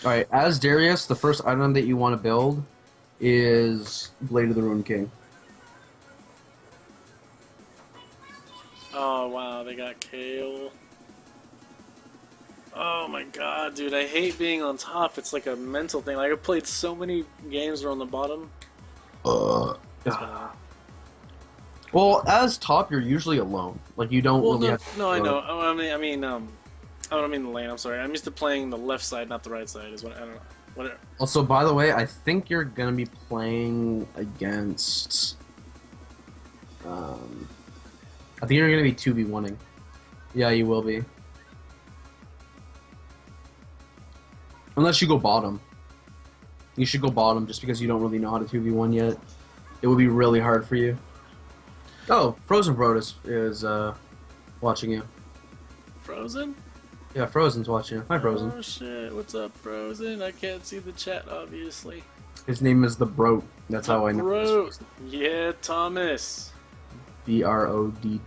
Alright, as Darius, the first item that you want to build is Blade of the Ruined King. Oh wow, they got Kale. Oh my god, dude, I hate being on top. It's like a mental thing. Like, I've played so many games where on the bottom. Well, as top, you're usually alone. Like, you don't Well, really no, have to no, I go- know. I don't mean the lane. I'm sorry. I'm used to playing the left side, not the right side. Is what I don't know. Whatever. Also, by the way, I think you're gonna be playing against. I think you're gonna be 2v1ing. Yeah, you will be. Unless you go bottom. You should go bottom just because you don't really know how to 2v1 yet. It would be really hard for you. Oh, Frozen Bro is watching you. Frozen? Yeah, Frozen's watching you. Hi, Frozen. Oh shit! What's up, Frozen? I can't see the chat, obviously. His name is the Broat. That's how I know. Bro, yeah, Thomas. Brodt.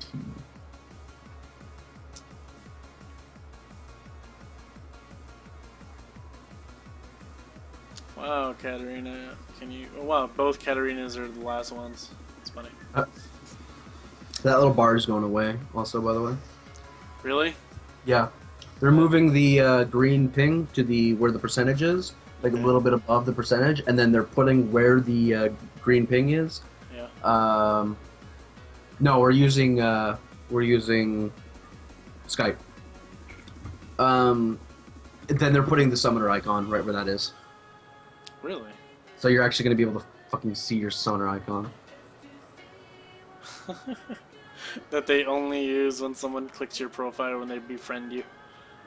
Wow, Katarina, can you? Oh, wow, both Katarinas are the last ones. It's funny. That little bar is going away. Also, by the way. Really? Yeah, they're moving the green ping to the where the percentage is, like a little bit above the percentage, and then they're putting where the green ping is. Yeah. No, we're using Skype. Then they're putting the summoner icon right where that is. Really? So you're actually gonna be able to fucking see your summoner icon. That they only use when someone clicks your profile when they befriend you.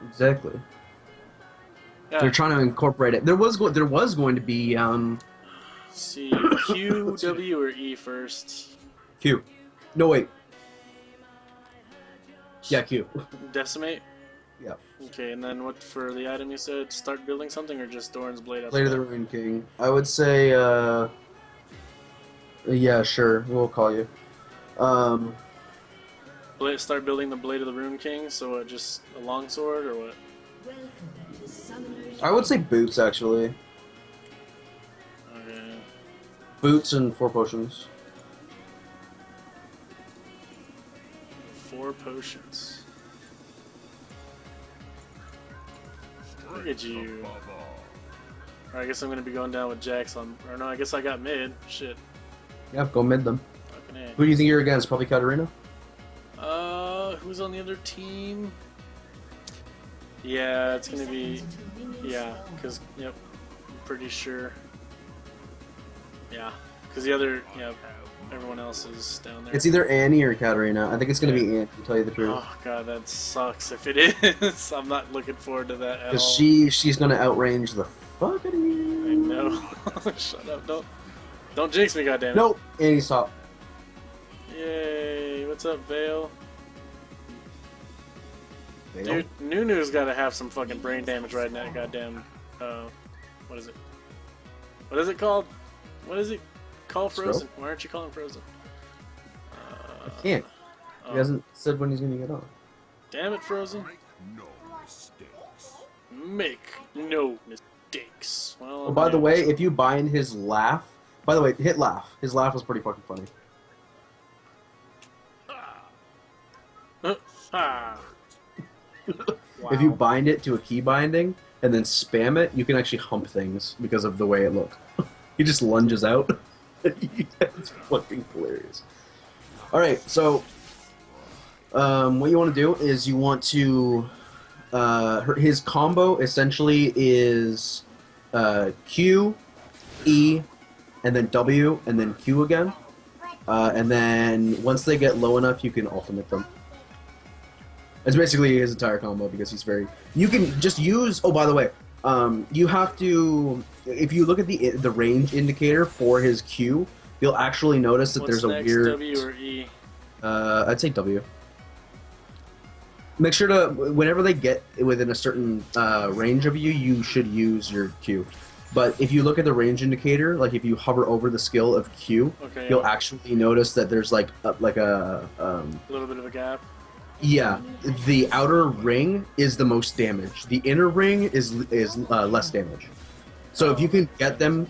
Exactly. Yeah. They're trying to incorporate it. There was going to be Let's see, Q, W, or E first? Q. No wait. Yeah, Q. Decimate? Yeah. Okay, and then what for the item you said? Start building something or just Doran's Blade? Blade of the Ruined King. I would say, yeah, sure. We'll call you. Start building the Blade of the Rune King, so just a longsword or what? I would say boots, actually. Okay. Boots and 4 potions. 4 potions. Look at you. Alright, I guess I'm gonna be going down with Jax on. Or no, I guess I got mid. Shit. Yep, go mid them. Fucking A. Who do you think you're against? Probably Katarina? Who's on the other team? Yeah, it's gonna be. Yeah, because, yep, I'm pretty sure. Yeah, because the other, yeah, everyone else is down there. It's either Annie or Katarina. I think it's going to be Annie, to tell you the truth. Oh god, that sucks if it is. I'm not looking forward to that at all. Because she's going to outrange the fuck out of you. I know. Shut up, don't jinx me, goddammit. Nope, Annie's top. Yay, what's up, Vale? Vale? Dude, Nunu's gotta have some fucking brain damage right now, goddamn, what is it? What is it called? What is it? Call Frozen. Why aren't you calling Frozen? I can't. Oh. He hasn't said when he's going to get on. Damn it, Frozen. Make no mistakes. Well, Oh, by the way, if you bind his laugh... By the way, hit laugh. His laugh was pretty fucking funny. Ah. Wow. If you bind it to a key binding and then spam it, you can actually hump things because of the way it looked. He just lunges out. It's fucking hilarious. Alright, so what you want to do is you want to his combo essentially is Q, E, and then W, and then Q again. And then once they get low enough, you can ultimate them. It's basically his entire combo because he's very... You can just use... Oh, by the way, you have to... If you look at the range indicator for his Q, you'll actually notice that What's there's a next, weird... W or E? I'd say W. Make sure to... Whenever they get within a certain range of you, you should use your Q. But if you look at the range indicator, like if you hover over the skill of Q, Okay, you'll yeah. actually notice that there's like a A little bit of a gap. Yeah, the outer ring is the most damage. The inner ring is less damage. So if you can get them,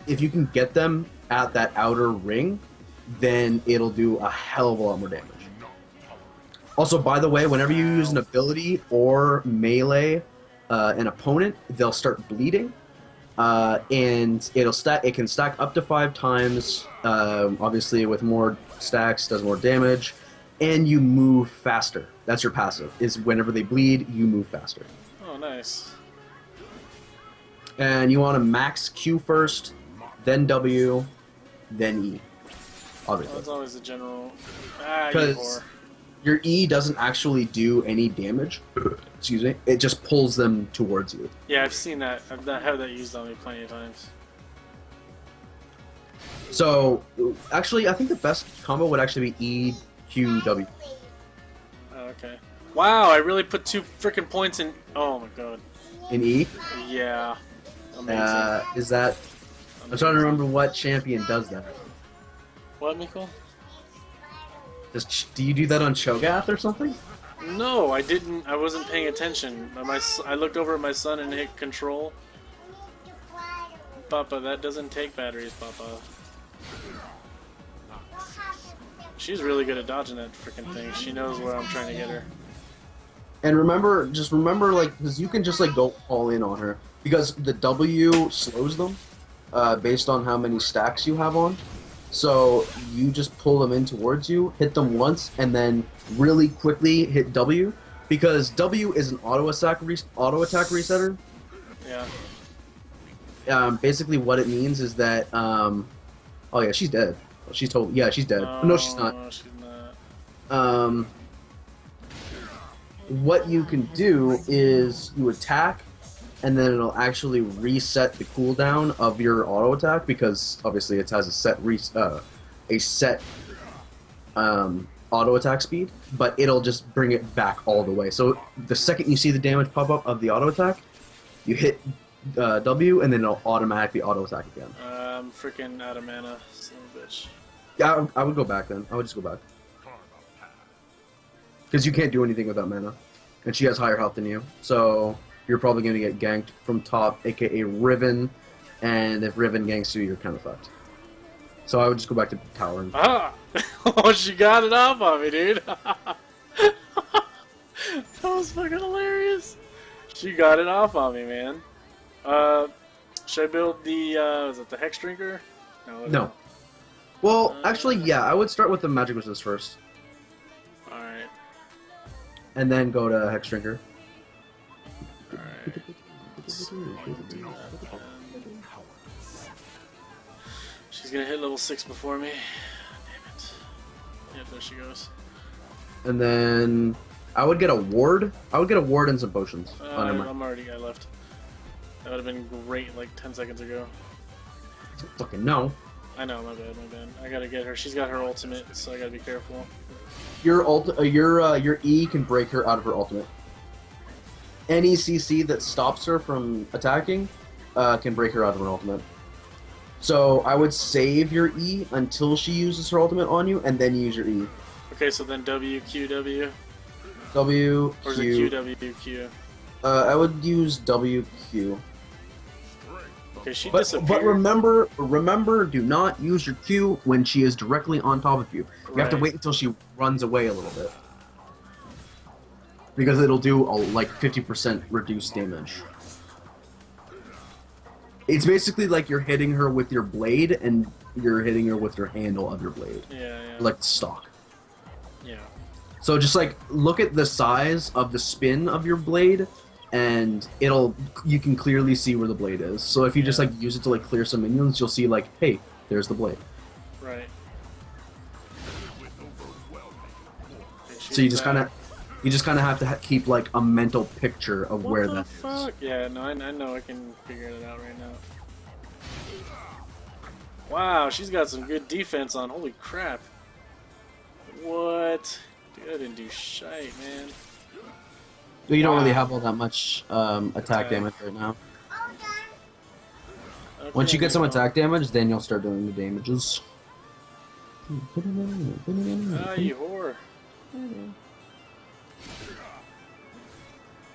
if you can get them at that outer ring, then it'll do a hell of a lot more damage. Also, by the way, whenever you use an ability or melee an opponent, they'll start bleeding, and it can stack up to 5 times. Obviously, with more stacks, does more damage, and you move faster. That's your passive. Is whenever they bleed, you move faster. Oh, nice. And you want to max Q first, then W, then E. Obviously. That's always the general. Because your E doesn't actually do any damage. Excuse me. It just pulls them towards you. Yeah, I've seen that. I've had that used on me plenty of times. So, actually, I think the best combo would actually be E, Q, W. Oh, okay. Wow, I really put 2 freaking points in. Oh my god. In E? Yeah. Amazing. Is that... I'm trying to remember what champion does that. What, Miko? Do you do that on Cho'Gath or something? No, I didn't. I wasn't paying attention. I looked over at my son and hit control. Papa, that doesn't take batteries, Papa. She's really good at dodging that freaking thing. She knows where I'm trying to get her. And remember, like, because you can just, like, go all in on her. Because the W slows them, based on how many stacks you have on. So you just pull them in towards you, hit them once, and then really quickly hit W. Because W is an auto attack resetter. Yeah. Basically what it means is that, oh yeah, she's dead. She's totally, yeah, she's dead. No, she's not. No, she's not. What you can do is you attack, and then it'll actually reset the cooldown of your auto attack because obviously it has a set auto attack speed, but it'll just bring it back all the way. So the second you see the damage pop up of the auto attack, you hit W, and then it'll automatically auto attack again. I'm freaking out of mana, son of a bitch. Yeah, I would go back then. I would just go back. Because you can't do anything without mana. And she has higher health than you. So you're probably going to get ganked from top, aka Riven. And if Riven ganks you, you're kind of fucked. So I would just go back to tower. And... Ah! Oh, she got it off on me, dude. That was fucking hilarious. She got it off on me, man. Should I build the, is it the Hex Drinker? No. Well, actually, yeah, I would start with the Magic Resist first. Alright. And then go to Hex Drinker. Alright. She's gonna hit level 6 before me. Damn it. Yep, there she goes. And then I would get a ward. I would get a ward and some potions. I left. That would have been great like 10 seconds ago. Fucking no. I know, my bad. I gotta get her. She's got her ultimate, so I gotta be careful. Your E can break her out of her ultimate. Any CC that stops her from attacking can break her out of her ultimate. So I would save your E until she uses her ultimate on you, and then use your E. Okay, so then W, Q, W? W, Or is it Q, W, Q? I would use W, Q. Okay, she But disappeared. remember, do not use your Q when she is directly on top of you. You have to Right. wait until she runs away a little bit. Because it'll do like 50% reduced damage. It's basically like you're hitting her with your blade and you're hitting her with your handle of your blade. Yeah. Like the stock. Yeah. So just like look at the size of the spin of your blade, and you can clearly see where the blade is. So if you just like use it to like clear some minions, you'll see like, hey, there's the blade. Right. So you just kind of have to keep like a mental picture of where that is. What the fuck? Yeah, no, I know I can figure it out right now. Wow, she's got some good defense on. Holy crap. What? Dude, I didn't do shite, man. You don't really have all that much attack damage right now. Okay, Once you get some attack damage, then you'll start doing the damages. Ah, you whore.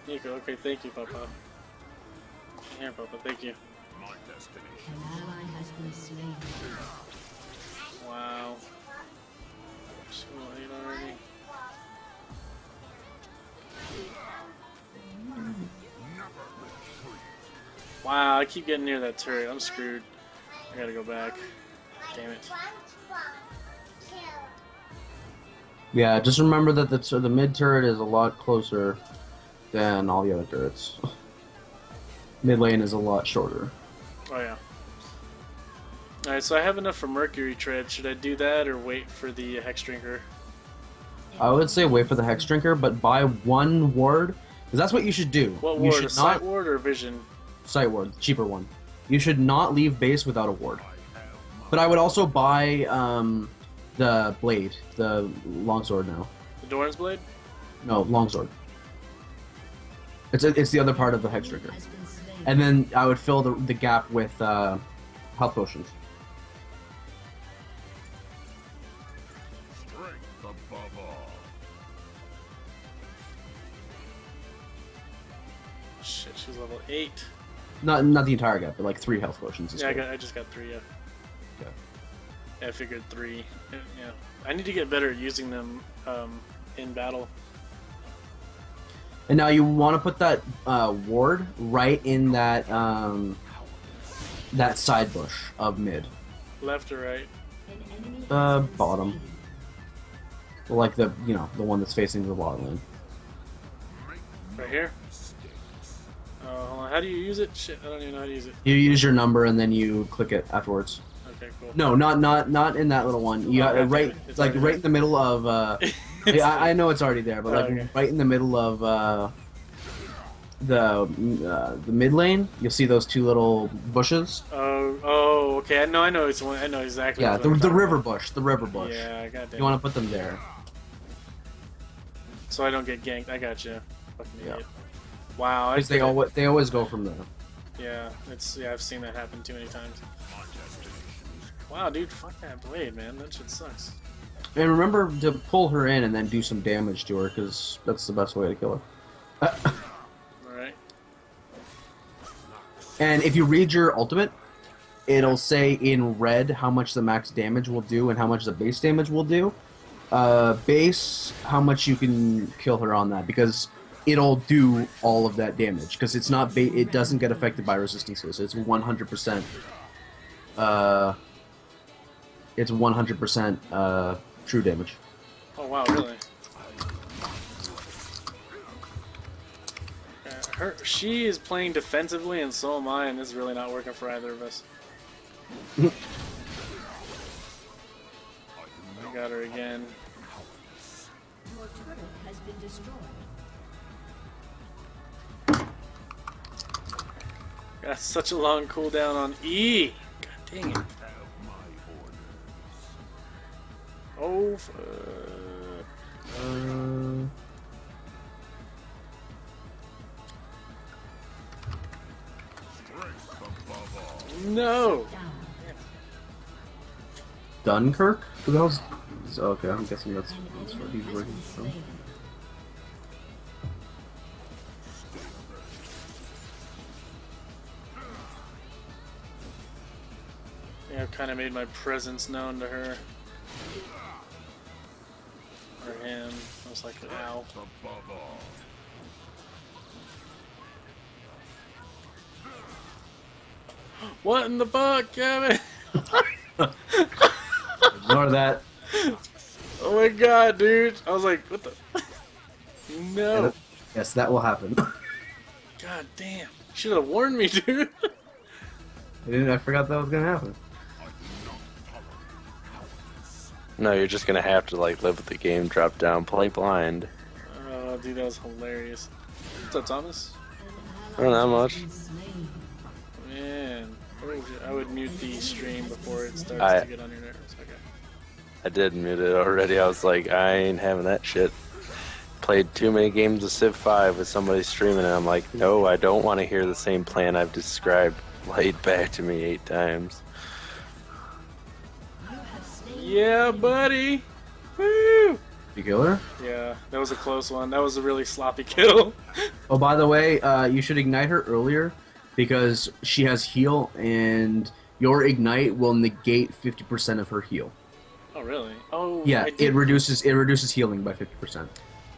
Nico, okay, thank you, Papa. Here, Papa, thank you. An ally has been slain. Wow. So late already. Wow, I keep getting near that turret. I'm screwed. I gotta go back. Damn it. Yeah, just remember that the mid turret is a lot closer than all the other turrets. Mid lane is a lot shorter. Oh yeah. Alright, so I have enough for Mercury Tread. Should I do that or wait for the Hex Drinker? I would say wait for the Hex Drinker, but buy one ward, because that's what you should do. What You ward? should A sight ward or vision? Sight ward, cheaper one. You should not leave base without a ward. But I would also buy the blade, the longsword now. The Doran's Blade? No, longsword. It's the other part of the Hex Drinker. Has been slain. And then I would fill the gap with health potions. Shit, she's level 8. Not the entire gap, but like 3 health potions. is Yeah, good. I just got 3, yeah. Okay. Yeah, I figured 3. Yeah. I need to get better at using them in battle. And now you want to put that ward right in that that side bush of mid, Left or right? An enemy has been bottom, slain. like the one that's facing the bottom lane. Right here? Hold on. How do you use it? Shit, I don't even know how to use it. You use your number and then you click it afterwards. Okay, cool. No, not in that little one. You Okay, right it's like already right there. in the middle of. Yeah, I know it's already there, but like Okay. right in the middle of the mid lane, you'll see those 2 little bushes. Oh, okay. I know it's one. I know exactly. Yeah, what the I'm talking river about. bush, the river bush. Yeah, goddamn. You want to put them there. So I don't get ganked. I got you. Fucking Yeah. idiot. Wow. I Because they always go from there. Yeah, I've seen that happen too many times. Wow, dude, fuck that blade, man. That shit sucks. And remember to pull her in and then do some damage to her, because that's the best way to kill her. Alright. And if you read your ultimate, it'll say in red how much the max damage will do and how much the base damage will do. Base, how much you can kill her on that, because it'll do all of that damage. Because it's not it doesn't get affected by resistances. It's 100%. It's 100% true damage. Oh, wow, really? She is playing defensively, and so am I, and this is really not working for either of us. I got her again. Your turret has been destroyed. Got such a long cooldown on E. God dang it. Oh, fuck. No! Down. Dunkirk? Who the hell's... Okay, I'm guessing that's An what enemy he's has working been from. slain. Yeah, I've kind of made my presence known to her. Or him, most likely. Ow. What in the fuck, Kevin? Ignore that. Oh my god, dude. I was like, what the? No. Yes, that will happen. God damn. You should have warned me, dude. I forgot that was gonna happen. No, you're just gonna have to like live with the game, drop down, play blind. Oh, dude, that was hilarious. What's up, Thomas? An Oh, ally not has much. been slain. Man. I would mute the stream before it starts I- to get on your nerves. Okay. I did mute it already. I was like, I ain't having that shit. Played too many games of Civ 5 with somebody streaming, and I'm like, no, I don't want to hear the same plan I've described laid back to me 8 times. You have slain. Yeah, buddy. Woo! You kill her? Yeah, that was a close one. That was a really sloppy kill. Oh, by the way, you should ignite her earlier because she has heal, and your ignite will negate 50% of her heal. Oh, really? Oh, Yeah, it reduces healing by 50%.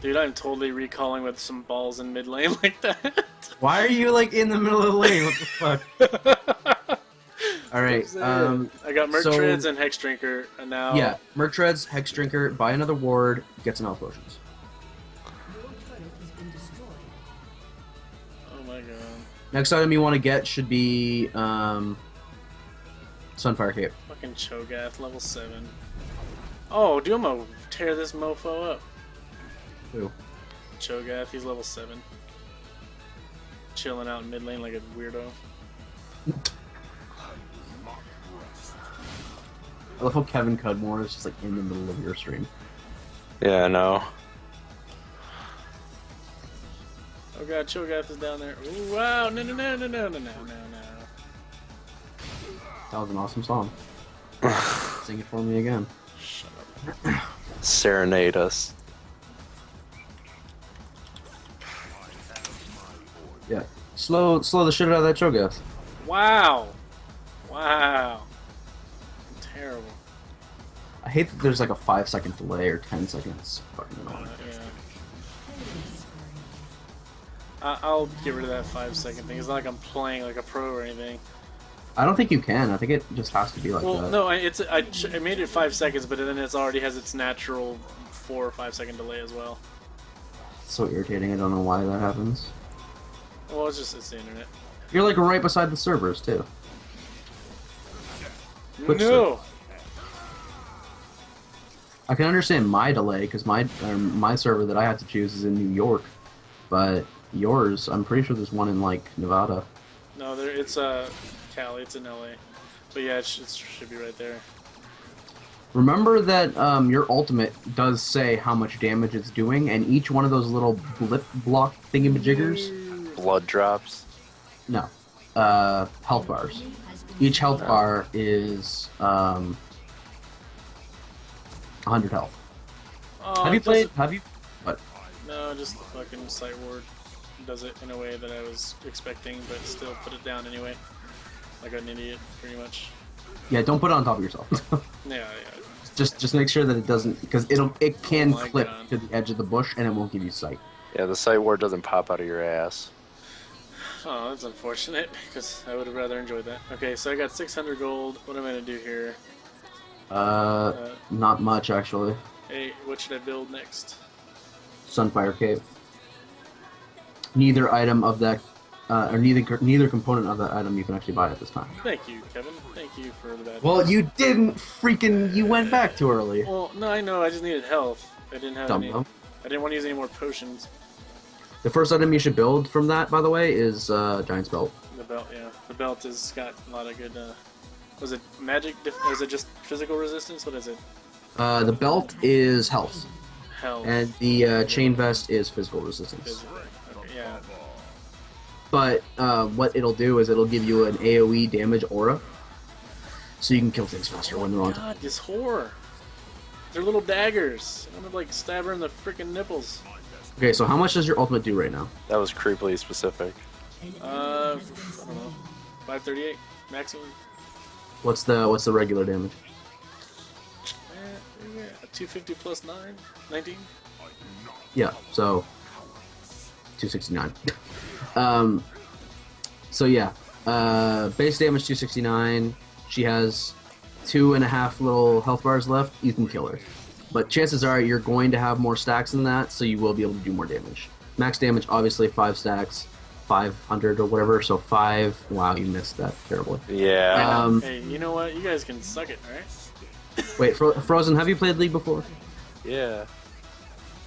Dude, I'm totally recalling with some balls in mid lane like that. Why are you like in the middle of the lane? What the fuck? All right. I got Merc so- Treads and Hex Drinker, and now... Yeah, Merc Treads, Hex Drinker, buy another ward, get some health potions. Your turret has been destroyed. Oh my god. Next item you want to get should be Sunfire Cape. Fucking Cho'Gath, level 7. Oh, dude, I'm gonna tear this mofo up. Who? Cho'Gath, he's level 7. Chilling out in mid lane like a weirdo. I love how Kevin Cudmore is just like in the middle of your stream. Yeah, I know. Oh god, Cho'Gath is down there. Ooh, wow, no. That was an awesome song. Sing it for me again. Shut up. Serenade us. Yeah. Slow the shit out of that Cho'Gath. Wow. Wow. Terrible. I hate that there's like a 5-second delay or 10 seconds. Fucking annoying. Yeah. I'll get rid of that 5-second thing. It's not like I'm playing like a pro or anything. I don't think you can. I think it just has to be like Well, that. no, I made it 5 seconds, but then it already has its natural 4 or 5 second delay as well. It's so irritating. I don't know why that happens. Well, it's the internet. You're like right beside the servers too. Which No. I can understand my delay because my server that I have to choose is in New York, but yours, I'm pretty sure there's one in like Nevada. No, it's Cali. It's in LA. But yeah, it should be right there. Remember that your ultimate does say how much damage it's doing, and each one of those little blip block thingamajiggers. Blood drops. No, health bars. Each health bar is 100 health. Oh, Have you it doesn't- played? Have you? What? No, just the fucking sight ward does it in a way that I was expecting, but still put it down anyway. Like an idiot, pretty much. Yeah, don't put it on top of yourself. Yeah. just make sure that it doesn't, because it can Oh my clip God. to the edge of the bush and it won't give you sight. Yeah, the sight ward doesn't pop out of your ass. Oh, that's unfortunate, because I would have rather enjoyed that. Okay, so I got 600 gold. What am I going to do here? Not much actually. Hey, what should I build next? Sunfire Cape. Neither item of that, or neither component of that item you can actually buy at this time. Thank you, Kevin. Thank you for that. Well, you didn't freaking. You went back too early. Well, no, I know. I just needed health. I didn't have any. Dumbo. I didn't want to use any more potions. The first item you should build from that, by the way, is Giant's Belt. The belt, yeah. The belt has got a lot of good. Was it magic? Is it just physical resistance? What is it? The belt is health, Health. and the chain vest is physical resistance. Physical. Okay, yeah. But what it'll do is it'll give you an AoE damage aura, so you can kill things faster when they're on top. God, this whore. They're little daggers. I'm gonna like stab her in the freaking nipples. Okay, so how much does your ultimate do right now? That was creepily specific. I don't know. 538 maximum. What's the regular damage? 250 plus 9, 19. Yeah, so 269. So yeah, base damage 269. She has 2.5 little health bars left. You can kill her, but chances are you're going to have more stacks than that, so you will be able to do more damage. Max damage, obviously 5 stacks, 500 or whatever. So 5. Wow, you missed that terribly. Yeah. Hey, you know what? You guys can suck it, alright? Wait, Frozen, have you played League before? Yeah.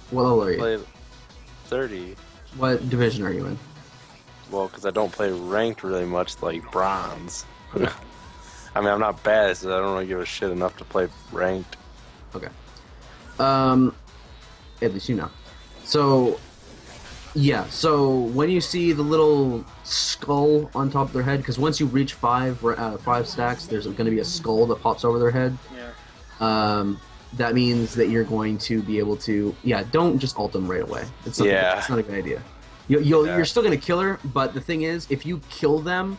What level are you? Play 30. What division are you in? Well, because I don't play ranked really much, like bronze. I mean, I'm not bad, so I don't really give a shit enough to play ranked. Okay. At least you know. So, yeah. So when you see the little skull on top of their head, because once you reach 5 stacks, there's going to be a skull that pops over their head. Yeah. that means that you're going to be able to. Yeah, don't just ult them right away. It's not, it's not a good idea. You're still gonna kill her, but the thing is, if you kill them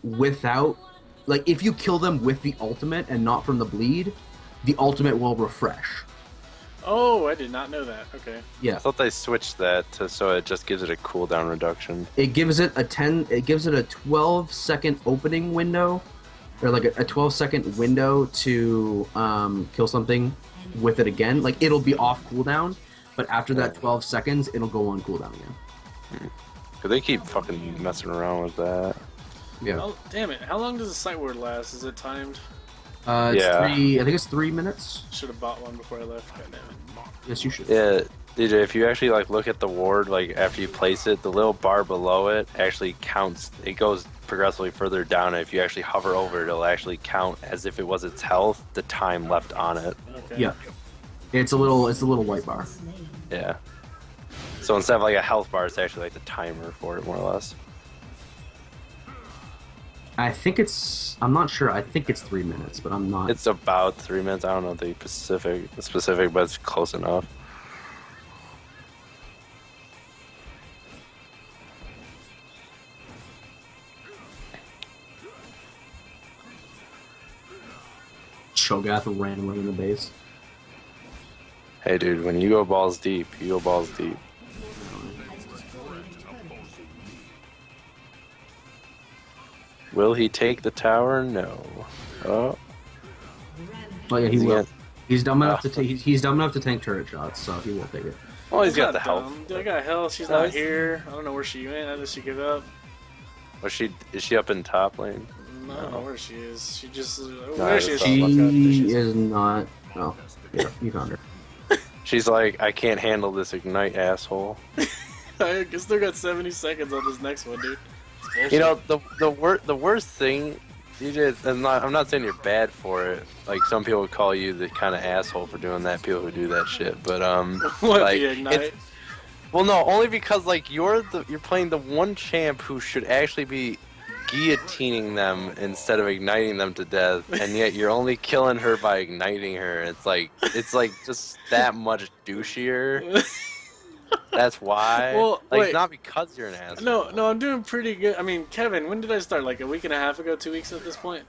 without, like, if you kill them with the ultimate and not from the bleed, the ultimate will refresh. Oh, I did not know that. Okay. Yeah. I thought they switched that to so it just gives it a cooldown reduction. It gives it a 12-second opening window, or like a 12-second window to kill something with it again. Like, it'll be off cooldown, but after that 12 seconds, it'll go on cooldown again. Cause they keep fucking messing around with that. Yeah. Oh, damn it. How long does the sight ward last? Is it timed? It's I think it's 3 minutes. Should have bought one before I left. God damn it. Yes, you should. Yeah, DJ, if you actually like look at the ward, like after you place it, the little bar below it actually counts. It goes progressively further down, and if you actually hover over it, it'll actually count as if it was its health, the time left on it. Okay. Yeah. It's a little white bar. Yeah. So instead of like a health bar, it's actually like the timer for it, more or less. I think I'm not sure. I think it's 3 minutes, but I'm not. It's about 3 minutes. I don't know the specific, but it's close enough. Cho'Gath ran right in the base. Hey, dude, when you go balls deep, you go balls deep. Will he take the tower? No. Oh. Oh yeah, he will. Yeah. He's dumb enough to take. He's dumb enough to tank turret shots, so he will take it. Oh, he's got not the health. dumb. Dude, I got health. She's not here. I don't know where she went. I just she give up. Is she up in top lane? No, I don't know where she is. She just I where she is. just She Oh, there she is not. Oh, yeah, you found her. She's like, I can't handle this ignite, asshole. I still got 70 seconds on this next one, dude. You know, the worst thing, DJ, is, I'm not saying you're bad for it. Like, some people would call you the kind of asshole for doing that, people who do that shit. But, What, like, the ignite? well, no, only because, like, you're playing the one champ who should actually be guillotining them instead of igniting them to death, and yet you're only killing her by igniting her. It's like just that much douchier. That's why. Well, like, wait. not because you're an asshole. No, I'm doing pretty good. I mean, Kevin, when did I start? Like a week and a half ago, 2 weeks at this point?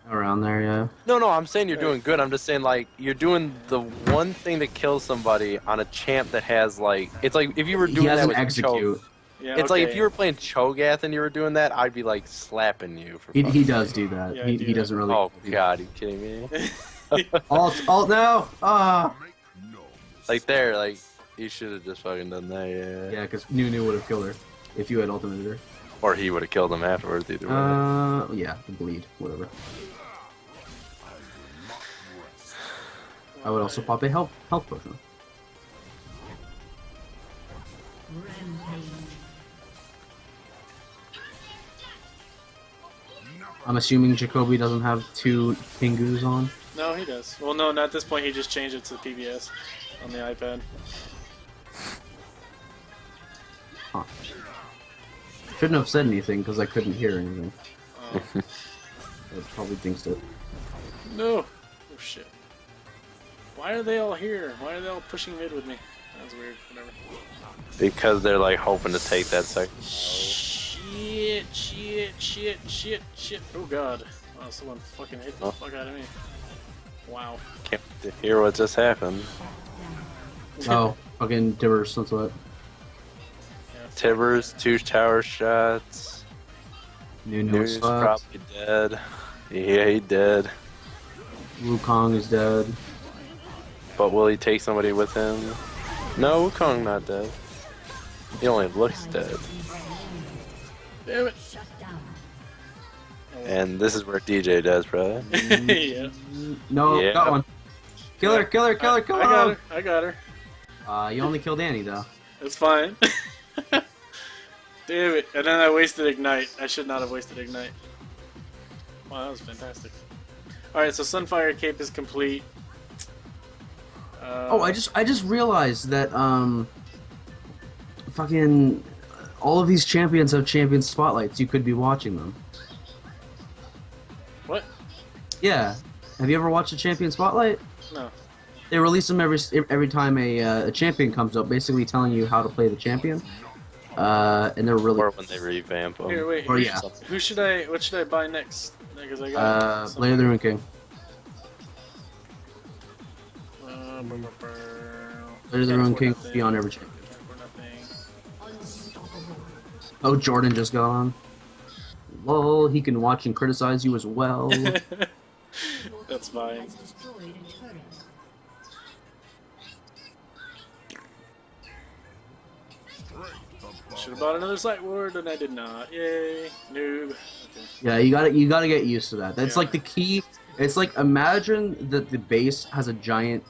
Around there, yeah. No, I'm saying you're doing good. I'm just saying, like, you're doing the one thing to kill somebody on a champ that has, like, it's like if you were doing He that doesn't with execute. Yeah, It's like if you were playing Cho'Gath and you were doing that, I'd be like slapping you. For He fucking- does do that. Yeah, I do he that. doesn't really. Oh god, are you kidding me? Alt now. Ah. Like there, like you should have just fucking done that, yeah. Yeah, because Nunu would have killed her if you had ultimated her. Or he would have killed him afterwards, either way. Yeah, the bleed, whatever. I would also pop a health potion. I'm assuming Jacoby doesn't have 2 Pingus on. No, he does. Well, no, not at this point. He just changed it to PBS on the iPad. Huh. Shouldn't have said anything because I couldn't hear anything. Oh. I probably jinxed it. No. Oh shit. Why are they all here? Why are they all pushing mid with me? That's weird. Whatever. Because they're like hoping to take that second. Shit. Oh god. Wow, someone fucking hit the fuck out of me. Wow. Can't wait to hear what just happened. Oh, fucking Divers, that's what. Yeah, Tibbers, 2 tower shots. Nunu's Nunu's fucked. probably dead. Yeah, he dead. Wukong is dead. But will he take somebody with him? No, Wukong not dead. He only looks dead. Damn it. Shut down. And this is where DJ does, bro. Yeah. No, Yeah. got one. Kill her, kill her, kill her, kill her! I got her. You only killed Annie, though. It's fine. Damn it. And then I wasted Ignite. I should not have wasted Ignite. Wow, that was fantastic. Alright, so Sunfire Cape is complete. Oh, I just realized that, fucking... all of these champions have champion spotlights. You could be watching them. What? Yeah. Have you ever watched a champion spotlight? No. They release them every time a champion comes up, basically telling you how to play the champion. And they're really Or when they revamp them. Here, wait. Oh yeah. What should I buy next? Because I got. Blade of the Ruin King. Blade of the Ruin King beyond every champion. Oh, Jordan just got on. Lol, he can watch and criticize you as well. That's fine. Has destroyed a turret. Should have bought another sight ward, and I did not. Yay, noob. Okay. Yeah, you gotta get used to that. That's Yeah. like the key. It's like imagine that the base has a giant.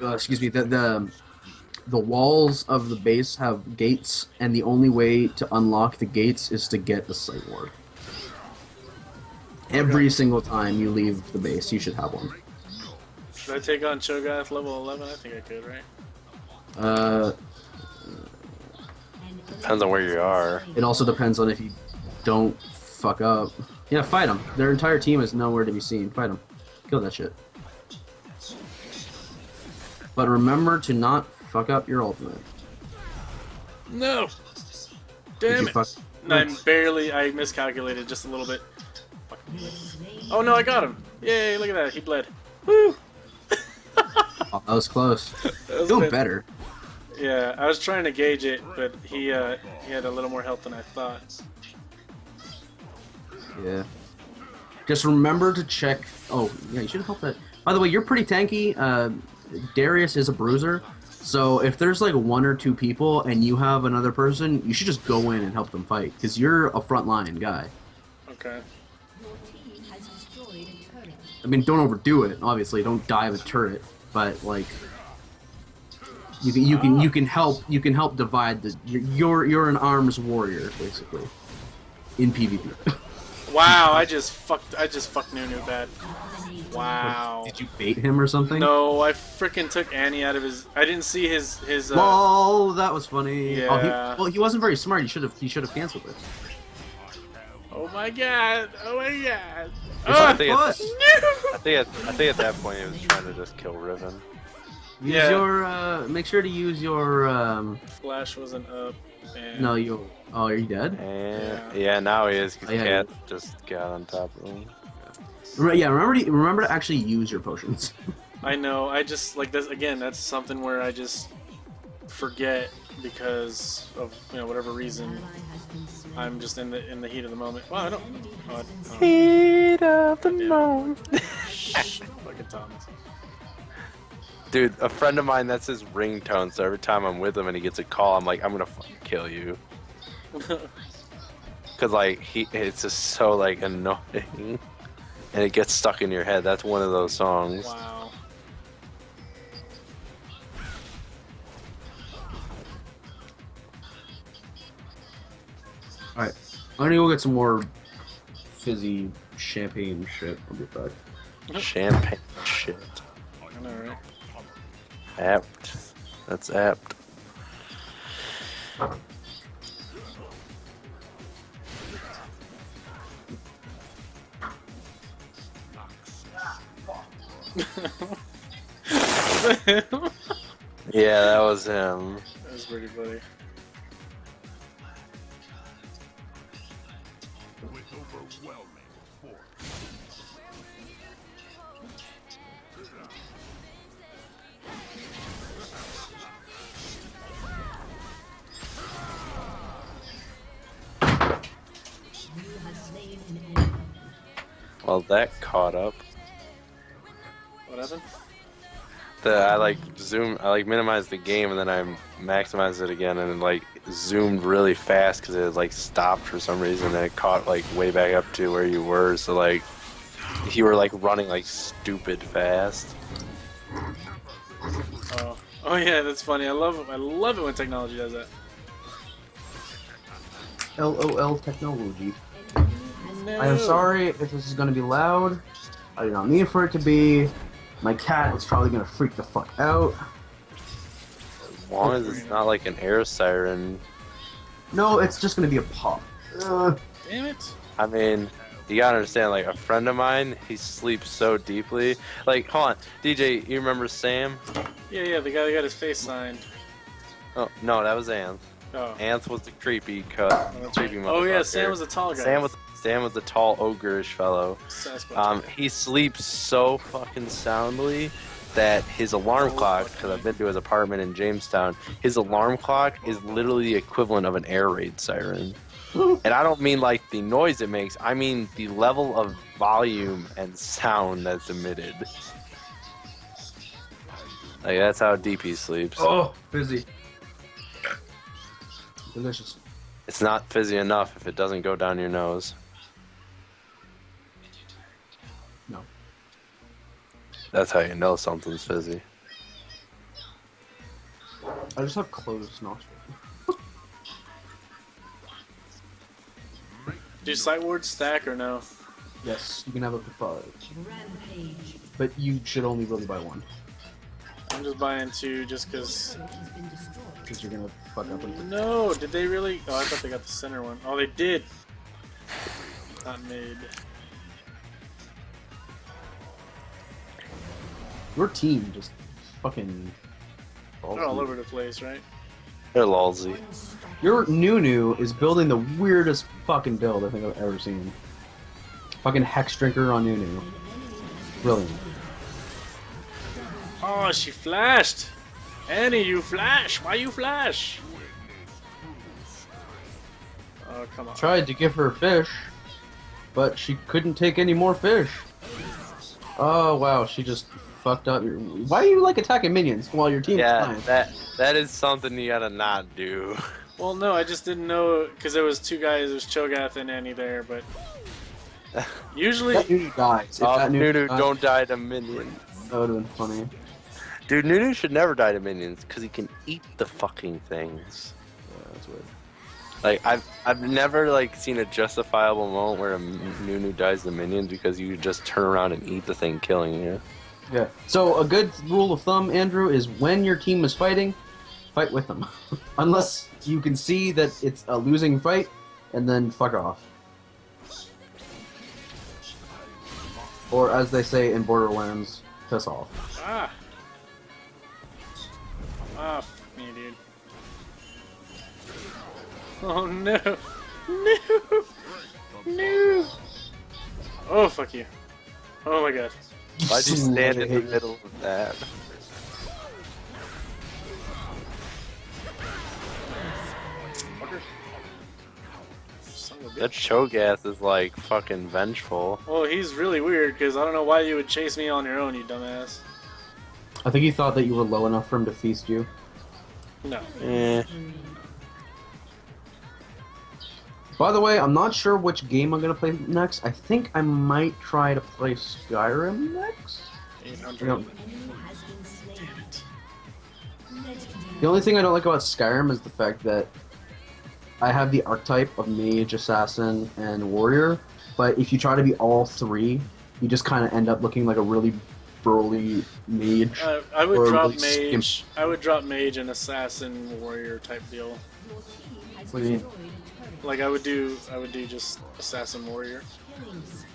Excuse me. The walls of the base have gates, and the only way to unlock the gates is to get the sight ward. Every single time you leave the base, you should have one. Should I take on Cho'Gath level 11? I think I could, right? Depends on where you are. It also depends on if you don't fuck up. Yeah, fight them. Their entire team is nowhere to be seen. Fight them. Kill that shit. But remember to not fuck up your ultimate. No! Did Damn you it! fuck- I miscalculated just a little bit. Oh no, I got him! Yay, look at that, he bled. Woo! Oh, that was close. That was Do good. better. Yeah, I was trying to gauge it, but he had a little more health than I thought. Yeah. Just remember to check. Oh, yeah, you should help that. By the way, you're pretty tanky. Darius is a bruiser. So if there's like one or two people and you have another person, you should just go in and help them fight. Because you're a frontline guy. Okay. Your team has destroyed a turret. I mean, don't overdo it. Obviously, don't dive a turret. But like, you can help divide the. You're an arms warrior basically, in PvP. Wow, I just fucked Nunu bad. Wow. Did you bait him or something? No, I freaking took Annie out of his. I didn't see his. Lol, that was funny. Yeah. Oh, he wasn't very smart. He should have canceled it. Oh my god! Oh my god! I Oh, think, Plus, I think at that point he was trying to just kill Riven. use Yeah. your make sure to use your Flash wasn't up. And no you. Oh, are you dead? And yeah, now he is because Oh, yeah, Cat just got on top of him. Yeah, remember to actually use your potions. I know. I just like this again. That's something where I just forget because of whatever reason. Ally has been slain. I'm just in the heat of the moment. Well, I don't. Enemy Oh, has been slain. Heat of the Damn. moment. Fucking Thomas. Dude, a friend of mine, that's his ringtone, so every time I'm with him and he gets a call, I'm like, I'm gonna fucking kill you. Cause like, it's just so like annoying. And it gets stuck in your head. That's one of those songs. Wow. All right, I'm gonna go get some more fizzy champagne shit. I'll be back. Champagne shit. I know, right? Apt. That's apt. Yeah, that was him. That was pretty funny. You have slain an enemy. Well, that caught up. What happened? I like minimized the game and then I maximized it again and it like zoomed really fast because it had like stopped for some reason and it caught like way back up to where you were, so like you were like running like stupid fast. Oh yeah, that's funny. I love it when technology does that. LOL technology. Enemy has No. I am sorry if this is gonna be loud. I did not mean for it to be. My cat is probably gonna freak the fuck out. As long as it's not like an air siren. No, it's just gonna be a pop. Damn it. I mean, You gotta understand, like, a friend of mine, he sleeps so deeply. Like, hold on, DJ, you remember Sam? Yeah, the guy that got his face signed. Oh, no, that was Anth. Oh. Anth was the creepy cut. Creepy Oh yeah, motherfucker. Sam was the tall guy. Sam was the tall, ogreish fellow. Sasquatch. He sleeps so fucking soundly that his alarm clock, because I've been to his apartment in Jamestown, his alarm clock is literally the equivalent of an air raid siren. And I don't mean like the noise it makes, I mean the level of volume and sound that's emitted. Like, that's how deep he sleeps. Oh, fizzy. Delicious. It's not fizzy enough if it doesn't go down your nose. No. That's how you know something's fizzy. I just have closed nostrils. Do sight wards stack or no? Yes, you can have up to 5. Rampage. But you should only really buy 1. I'm just buying 2 just because. Turret has been destroyed. Because you're gonna fuck up with No, did they really? Oh, I thought they got the center one. Oh, they did. Not mid. Your team just fucking... They're all over the place, right? They're lolsy. Your Nunu is building the weirdest fucking build I think I've ever seen. Fucking Hex Drinker on Nunu. Brilliant. Oh, she flashed. Annie, you flash. Why you flash? Oh, come on. Tried to give her fish, but she couldn't take any more fish. Oh wow, she just fucked up. Why do you like attacking minions while your team's Yeah, flying? that is something you gotta not do. Well, no, I just didn't know because there was 2 guys. There was Cho'Gath and Annie there, but usually That Nunu dies. If Oh, that Nunu, dies, don't die to minions. that would have been funny. Dude, Nunu should never die to minions because he can eat the fucking things. Yeah, that's weird. Like, I've never like seen a justifiable moment where a Nunu dies to minions because you just turn around and eat the thing killing you. Yeah. So a good rule of thumb, Andrew, is when your team is fighting, fight with them. Unless you can see that it's a losing fight, and then fuck off. Or as they say in Borderlands, piss off. ah, f me, dude. Oh no, no, no. Oh fuck you. Oh my god. Why'd you stand in the middle of that? Fucker. Son of a That bitch. Cho'Gath is like fucking vengeful. Well, he's really weird because I don't know why you would chase me on your own, you dumbass. I think he thought that you were low enough for him to feast you. No. Eh. By the way, I'm not sure which game I'm gonna play next. I think I might try to play Skyrim next. 800. No. Enemy has been slain. Legendary. The only thing I don't like about Skyrim is the fact that I have the archetype of mage, assassin, and warrior, but if you try to be all 3, you just kind of end up looking like a really burly mage. I would Or drop really mage. I would drop mage and assassin warrior type deal. Your team has What do you mean? destroyed a turret. Like I would do just assassin warrior, Killing spree.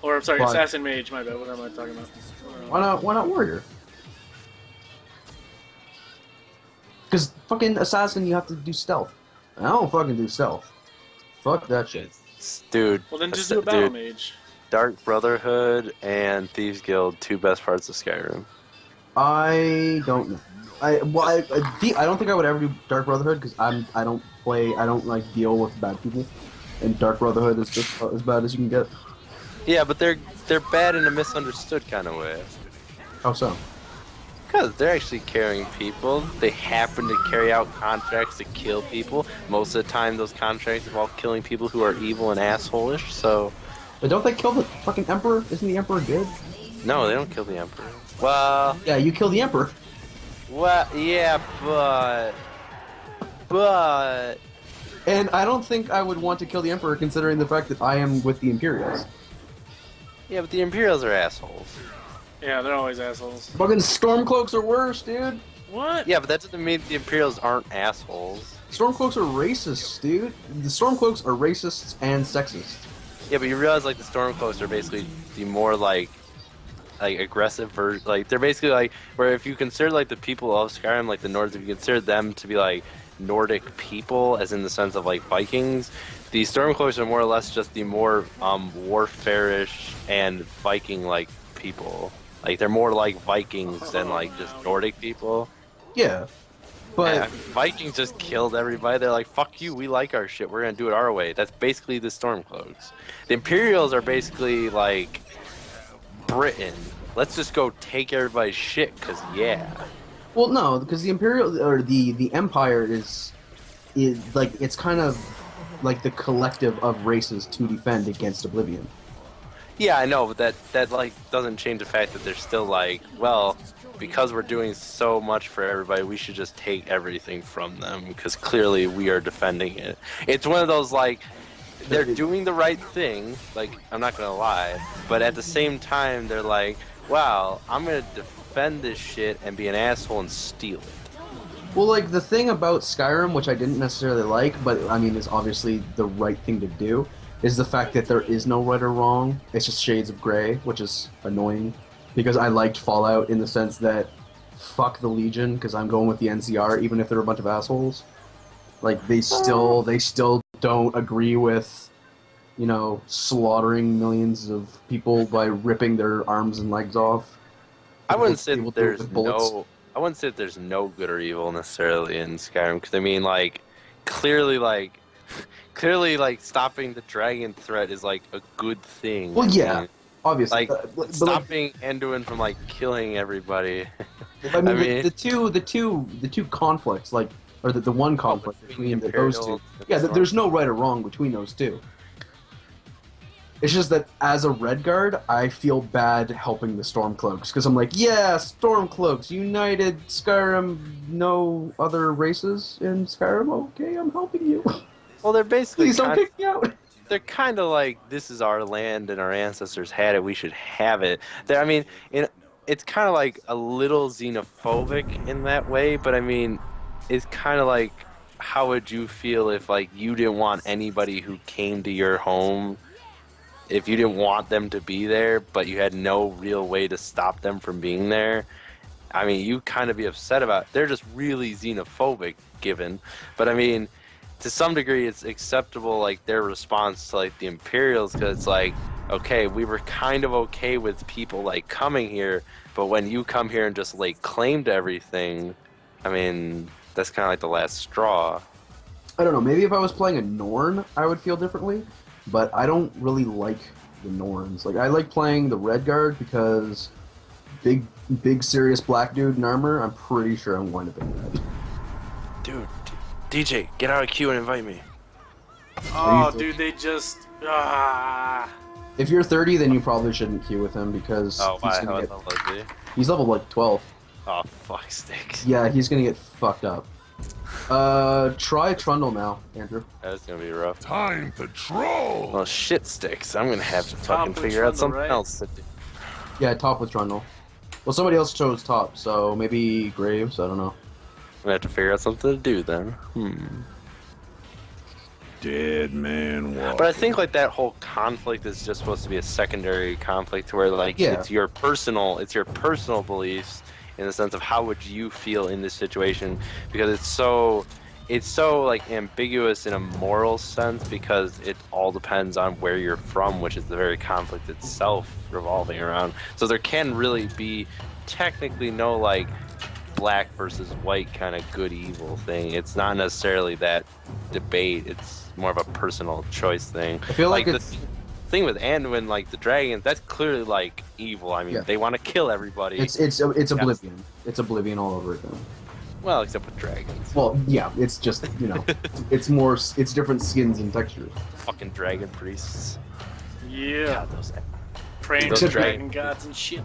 or I'm sorry, Why? assassin mage. My bad. What am I talking about? Why not warrior? Because fucking assassin, you have to do stealth. I don't fucking do stealth. Fuck that shit. Dude. Well, then just do a battle dude, mage. Dark Brotherhood and Thieves Guild, 2 best parts of Skyrim. I don't know. I don't think I would ever do Dark Brotherhood because I don't like deal with bad people, and Dark Brotherhood is just as bad as you can get. Yeah, but they're bad in a misunderstood kind of way. How so? Because they're actually carrying people. They happen to carry out contracts to kill people. Most of the time, those contracts involve killing people who are evil and asshole-ish, so... But don't they kill the fucking Emperor? Isn't the Emperor good? No, they don't kill the Emperor. Well, Yeah, you kill the Emperor. yeah, but... And I don't think I would want to kill the Emperor considering the fact that I am with the Imperials. Yeah, but the Imperials are assholes. Yeah, they're always assholes. Fucking Stormcloaks are worse, dude. What? Yeah, but that doesn't mean the Imperials aren't assholes. Stormcloaks are racist, dude. The Stormcloaks are racists and sexist. Yeah, but you realize like the Stormcloaks are basically the more like aggressive version. Like they're basically like where if you consider like the people of Skyrim, like the Nords, if you consider them to be like Nordic people, as in the sense of like Vikings, the Stormcloaks are more or less just the more warfarish and Viking like people. Like they're more like Vikings than like just Nordic people. Yeah, but Yeah, Vikings just killed everybody. They're like, "Fuck you, we like our shit. We're gonna do it our way." That's basically the Stormcloaks. The Imperials are basically like Britain. Let's just go take everybody's shit, cause yeah. well, no, because the Imperial or the Empire is like it's kind of like the collective of races to defend against Oblivion. Yeah, I know, but that like doesn't change the fact that they're still like, well, because we're doing so much for everybody, we should just take everything from them because clearly we are defending it. It's one of those like they're doing the right thing, like I'm not gonna lie, but at the same time they're like, wow, I'm gonna defend this shit and be an asshole and steal it. Well, like the thing about Skyrim, which I didn't necessarily like, but I mean is obviously the right thing to do, is the fact that there is no right or wrong. It's just shades of gray, which is annoying. Because I liked Fallout in the sense that fuck the Legion, because I'm going with the NCR, even if they're a bunch of assholes. Like they still don't agree with, you know, slaughtering millions of people by ripping their arms and legs off. I wouldn't say People that do it there's with bullets. no. I wouldn't say that there's no good or evil necessarily in Skyrim, because I mean, like, clearly, like stopping the dragon threat is like a good thing. Well, I yeah, mean, obviously. like but stopping Anduin from like killing everybody. I mean, I mean- the two conflicts, like, or the one conflict between those two. Imperial Yeah, and there's no right or wrong between those two. It's just that as a Redguard, I feel bad helping the Stormcloaks because I'm like, yeah, Stormcloaks, united Skyrim, no other races in Skyrim. Okay, I'm helping you. Well, they're basically Please don't kick me out. they're kind of like, this is our land and our ancestors had it, we should have it. I mean, it's kind of like a little xenophobic in that way, but I mean, it's kind of like, how would you feel if like you didn't want anybody who came to your home, if you didn't want them to be there, but you had no real way to stop them from being there? I mean, you kind of be upset about it. They're just really xenophobic, given, but I mean, to some degree, it's acceptable, like, their response to, like, the Imperials, because it's like, okay, we were kind of okay with people, like, coming here, but when you come here and just lay claim to everything, I mean, that's kind of like the last straw. I don't know. Maybe if I was playing a Norn, I would feel differently. But I don't really like the Norns. Like I like playing the Redguard because big, serious black dude in armor. I'm pretty sure I'm going to pick that. Dude, DJ, get out of queue and invite me. Oh, dude, they just If you're 30, then you probably shouldn't queue with him because Oh, he's why? gonna How get, was he's level like 12. Oh, fuck sticks. Yeah, he's gonna get fucked up. Try Trundle now, Andrew. That's gonna be rough. Time to troll! Well, shit sticks. I'm gonna have to Top fucking with figure out Trundle, something right? else to do. Yeah, top with Trundle. Well, somebody else chose top, so maybe Graves. I don't know. I'm gonna have to figure out something to do then. Dead man walking. But I think like that whole conflict is just supposed to be a secondary conflict where like Yeah. it's your personal beliefs in the sense of how would you feel in this situation, because it's so like ambiguous in a moral sense because it all depends on where you're from, which is the very conflict itself revolving around. So there can really be technically no like black versus white kind of good evil thing. It's not necessarily that debate. It's more of a personal choice thing. I feel like the it's thing with Anduin, like the dragons, that's clearly like evil. I mean, Yeah. they want to kill everybody. it's Oblivion. It's Oblivion all over again. Well, except with dragons. Well, yeah, it's just it's different skins and textures. Fucking dragon priests. yeah, God, those. praying those to dragon- dragon gods and shit.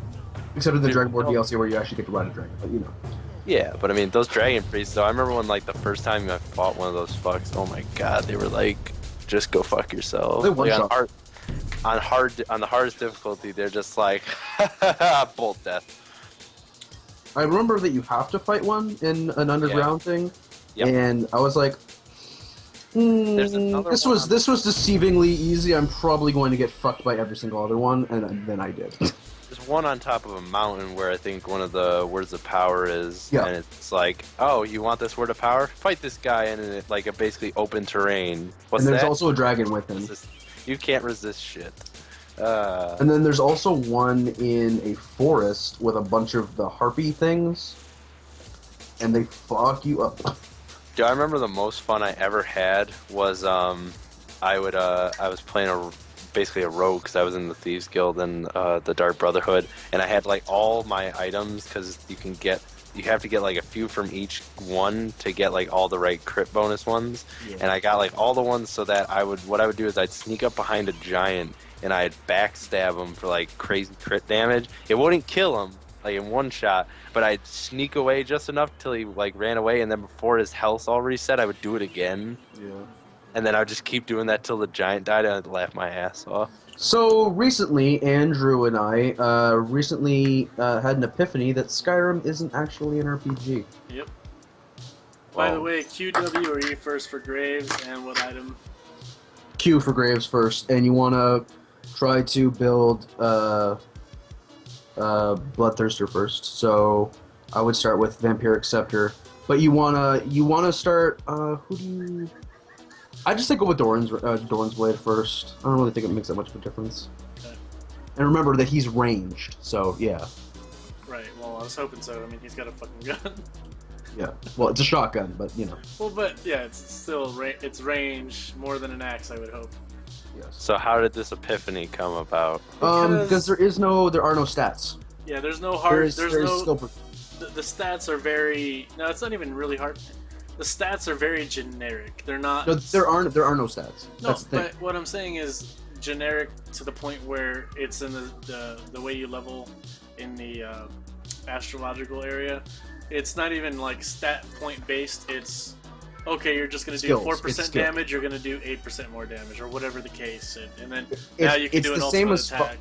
Except for the Dude, Dragon Ball no. DLC where you actually get to ride a dragon, but Yeah, but I mean, those dragon priests. Though, I remember when like the first time I fought one of those fucks. Oh my god, they were like, just go fuck yourself. They Like, one-shot. on the hardest difficulty, they're just like, bolt death. I remember that you have to fight one in an underground thing, Yep. and I was like, There's another This one was on- this was deceivingly easy. I'm probably going to get fucked by every single other one, and then I did. There's one on top of a mountain where I think one of the words of power is, Yeah. and it's like, oh, you want this word of power? Fight this guy in it, like a basically open terrain. What's and there's that? also a dragon with him. You can't resist shit. And then there's also one in a forest with a bunch of the harpy things, and they fuck you up. Do I remember the most fun I ever had was I was playing basically a rogue because I was in the Thieves Guild and the Dark Brotherhood, and I had like all my items because you have to get like a few from each one to get like all the right crit bonus ones, and I got like all the ones so that what I would do is I'd sneak up behind a giant and I'd backstab him for like crazy crit damage. It wouldn't kill him like in one shot, but I'd sneak away just enough till he like ran away, and then before his health all reset, I would do it again. Yeah. And then I would just keep doing that till the giant died, and I'd laugh my ass off. So recently, Andrew and I had an epiphany that Skyrim isn't actually an RPG. Yep. By the Wow. way, QW or E first for Graves, and what item? Q for Graves first, and you want to try to build Bloodthirster first. So I would start with Vampiric Scepter, but you wanna start. Who do you? I just think go with Doran's Blade first. I don't really think it makes that much of a difference. Okay. And remember that he's ranged, so yeah. Right, well, I was hoping so. I mean, he's got a fucking gun. Yeah. Well, it's a shotgun, but you know. Well, but yeah, it's still it's range more than an axe, I would hope. Yes. So how did this epiphany come about? Because there are no stats. Yeah, there's no hard. There There's is no. skill per- The stats are very. No, it's not even really hard. The stats are very generic. They're not. No, there are no stats. No, That's the thing. but what I'm saying is generic to the point where it's in the way you level in the astrological area. It's not even like stat point based. It's okay. You're just gonna do Skills. 4% It's skill. damage. You're gonna do 8% more damage, or whatever the case. And then now you can it's do an the same ultimate as attack.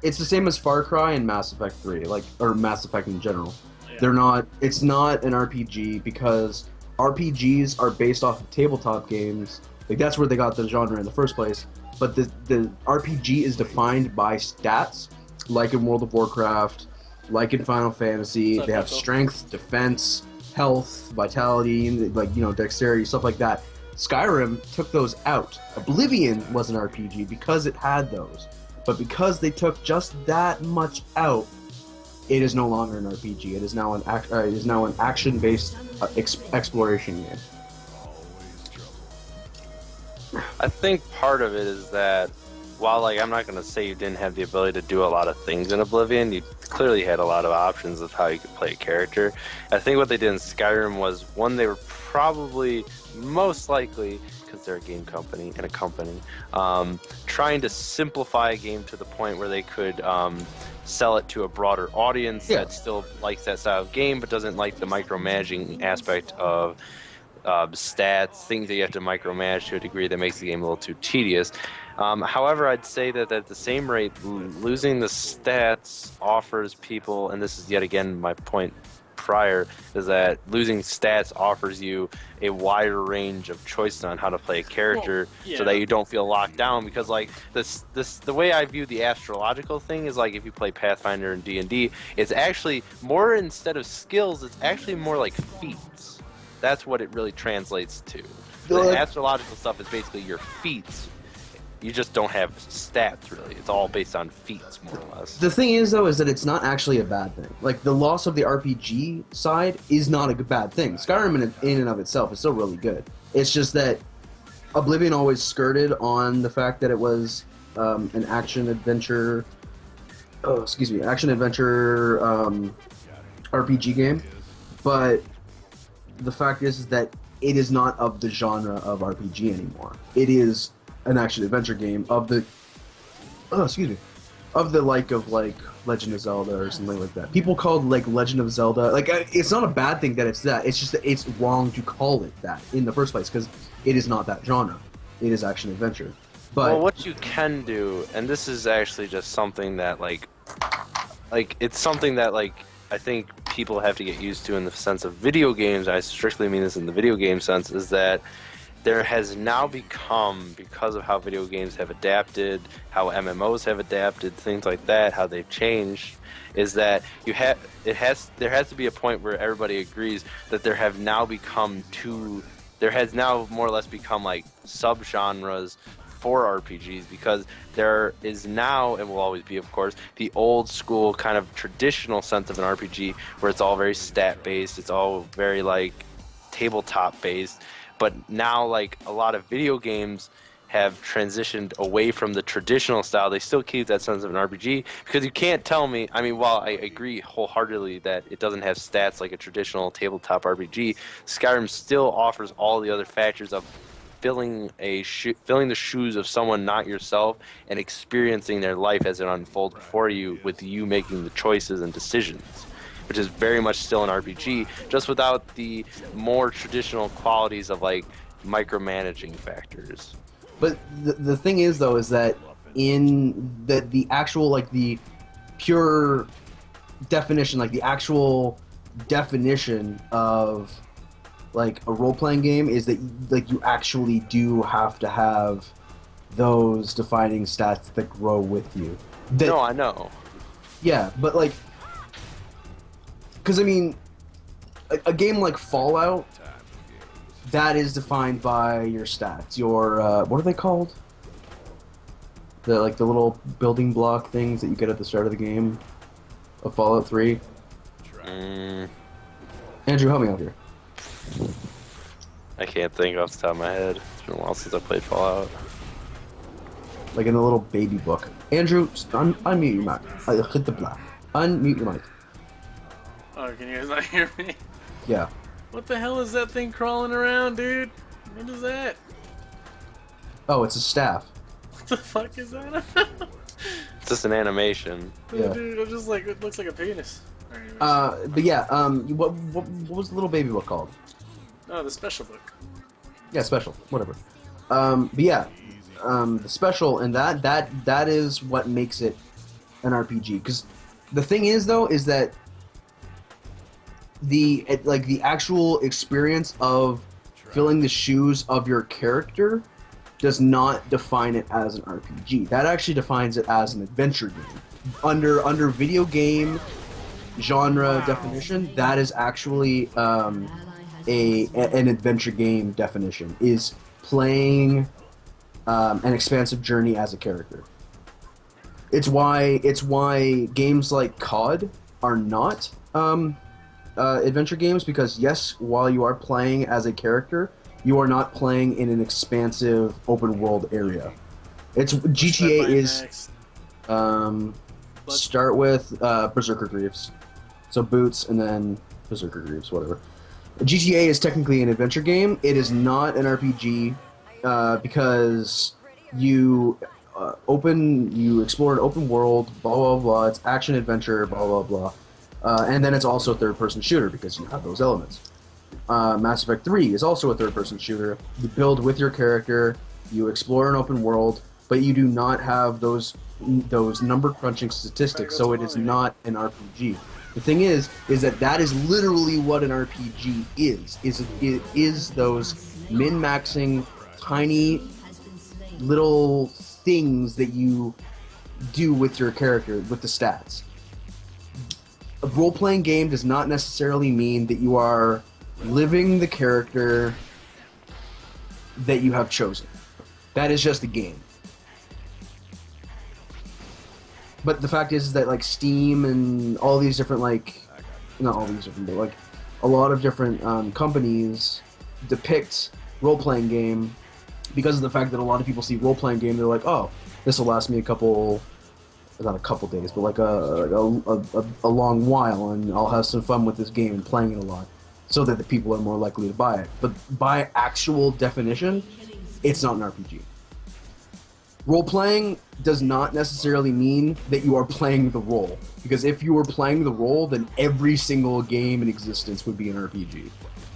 It's the same as Far Cry and Mass Effect 3, or Mass Effect in general. Yeah. They're not. It's not an RPG because RPGs are based off of tabletop games. Like that's where they got the genre in the first place. But the RPG is defined by stats, like in World of Warcraft, like in Final Fantasy. What's up, They have Michael? strength, defense, health, vitality, like dexterity, stuff like that. Skyrim took those out. Oblivion was an RPG because it had those. But because they took just that much out, it is no longer an RPG. It is now an action-based exploration game. I think part of it is that while like I'm not going to say you didn't have the ability to do a lot of things in Oblivion, you clearly had a lot of options of how you could play a character. I think what they did in Skyrim was one, they were probably most likely, because they're a game company and a company, trying to simplify a game to the point where they could sell it to a broader audience Yeah. that still likes that style of game but doesn't like the micromanaging aspect of stats, things that you have to micromanage to a degree that makes the game a little too tedious. However, I'd say that at the same rate, losing the stats offers people, and this is yet again my point prior, is that losing stats offers you a wider range of choices on how to play a character, Well, yeah. so that you don't feel locked down. Because like the way I view the astrological thing is like if you play Pathfinder and D&D, it's actually more, instead of skills, it's actually more like feats. That's what it really translates to. The Like- astrological stuff is basically your feats. You just don't have stats, really. It's all based on feats, more or less. The thing is, though, is that it's not actually a bad thing. Like, the loss of the RPG side is not a bad thing. Skyrim in and of itself is still really good. It's just that Oblivion always skirted on the fact that it was an action-adventure... RPG game. But the fact is that it is not of the genre of RPG anymore. It is an action-adventure game of the... of the like Legend of Zelda or something like that. People called like Legend of Zelda, like it's not a bad thing that it's that. It's just that it's wrong to call it that in the first place because it is not that genre. It is action adventure. But Well, what you can do, and this is actually just something that like it's something that like I think people have to get used to in the sense of video games. I strictly mean this in the video game sense, is that there has now become, because of how video games have adapted, how MMOs have adapted, things like that, how they've changed, is that there has to be a point where everybody agrees that there has now more or less become like subgenres for RPGs, because there is now, and will always be, of course, the old school kind of traditional sense of an RPG where it's all very stat based, it's all very like tabletop based. But now, like, a lot of video games have transitioned away from the traditional style. They still keep that sense of an RPG, because you can't tell me, I mean, while I agree wholeheartedly that it doesn't have stats like a traditional tabletop RPG, Skyrim still offers all the other factors of filling the shoes of someone not yourself and experiencing their life as it unfolds before you, with you making the choices and decisions, which is very much still an RPG, just without the more traditional qualities of like micromanaging factors. But the thing is, though, is that in the actual, like, the pure definition, like the actual definition of like a role-playing game, is that like you actually do have to have those defining stats that grow with you. No, I know. Yeah, but like, because I mean, a game like Fallout, that is defined by your stats. Your what are they called? The little building block things that you get at the start of the game of Fallout 3. Andrew, help me out here. I can't think off the top of my head. It's been a while since I played Fallout. Like in the little baby book. Andrew, unmute your mic. Hit the black. Unmute your mic. Oh, can you guys not hear me? Yeah. What the hell is that thing crawling around, dude? What is that? Oh, it's a staff. What the fuck is that? It's just an animation. Yeah. Dude, it just like, it looks like a penis. But yeah, what was the little baby book called? Oh, the special book. Yeah, special, whatever. But yeah, the special, and that is what makes it an RPG. Because the thing is, though, is that the actual experience of filling the shoes of your character does not define it as an RPG. That actually defines it as an adventure game. Under video game genre definition, that is actually an adventure game definition, is playing an expansive journey as a character. It's why games like COD are not adventure games, because yes, while you are playing as a character, you are not playing in an expansive open world area. It's GTA is start with Berserker Greaves. So Boots and then Berserker Greaves, whatever. GTA is technically an adventure game. It is not an RPG because you explore an open world, blah blah blah. It's action adventure, blah blah blah, and then it's also a third-person shooter because you have those elements. Mass Effect 3 is also a third-person shooter. You build with your character, you explore an open world, but you do not have those number crunching statistics, so it is not an RPG. The thing is that is literally what an RPG is. It is those min-maxing, tiny little things that you do with your character, with the stats. A role-playing game does not necessarily mean that you are living the character that you have chosen. That is just a game. But the fact is that, like, Steam and all these different, like, not all these different, but, like, a lot of different companies depict role-playing game because of the fact that a lot of people see role-playing game, they're like, oh, this will last me not a couple days, but like a long while, and I'll have some fun with this game and playing it a lot, so that the people are more likely to buy it. But by actual definition, it's not an RPG. Role-playing does not necessarily mean that you are playing the role, because if you were playing the role, then every single game in existence would be an RPG,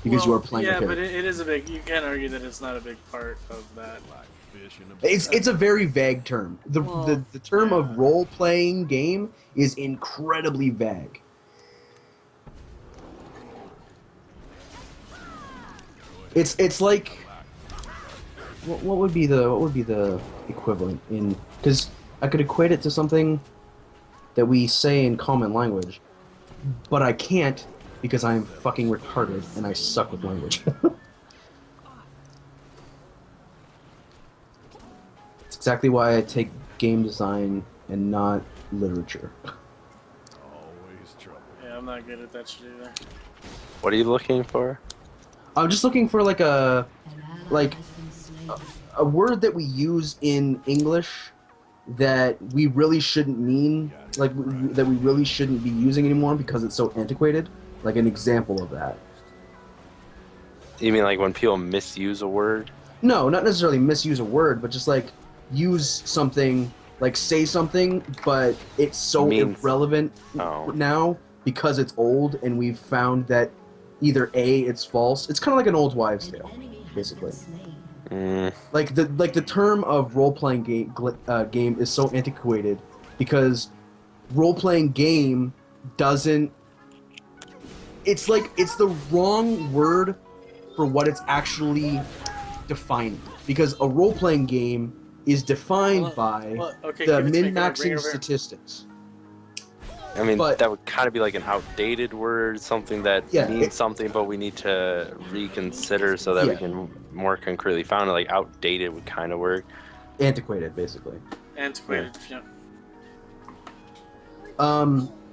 because you are playing a character. Yeah, but it is a big, you can argue that it's not a big part of that. It's a very vague term. The term of role-playing game is incredibly vague. It's like what would be the equivalent in, because I could equate it to something that we say in common language, but I can't because I am fucking retarded and I suck with language. It's exactly why I take game design and not literature. Always trouble. Yeah, I'm not good at that shit either. What are you looking for? I'm just looking for like a word that we use in English that we really shouldn't mean, that we really shouldn't be using anymore because it's so antiquated. Like an example of that. You mean like when people misuse a word? No, not necessarily misuse a word, but just like use something, like say something, but it's so irrelevant now because it's old, and we've found that either A, it's false. It's kind of like an old wives' tale, basically. Like the term of role-playing game is so antiquated because role-playing game doesn't. It's like it's the wrong word for what it's actually defining, because a role-playing game is defined by the min-maxing statistics. I mean, but, that would kind of be like an outdated word, something that means something, but we need to reconsider so that we can more concretely find it. Like outdated would kind of work. Antiquated, basically. Antiquated, yeah.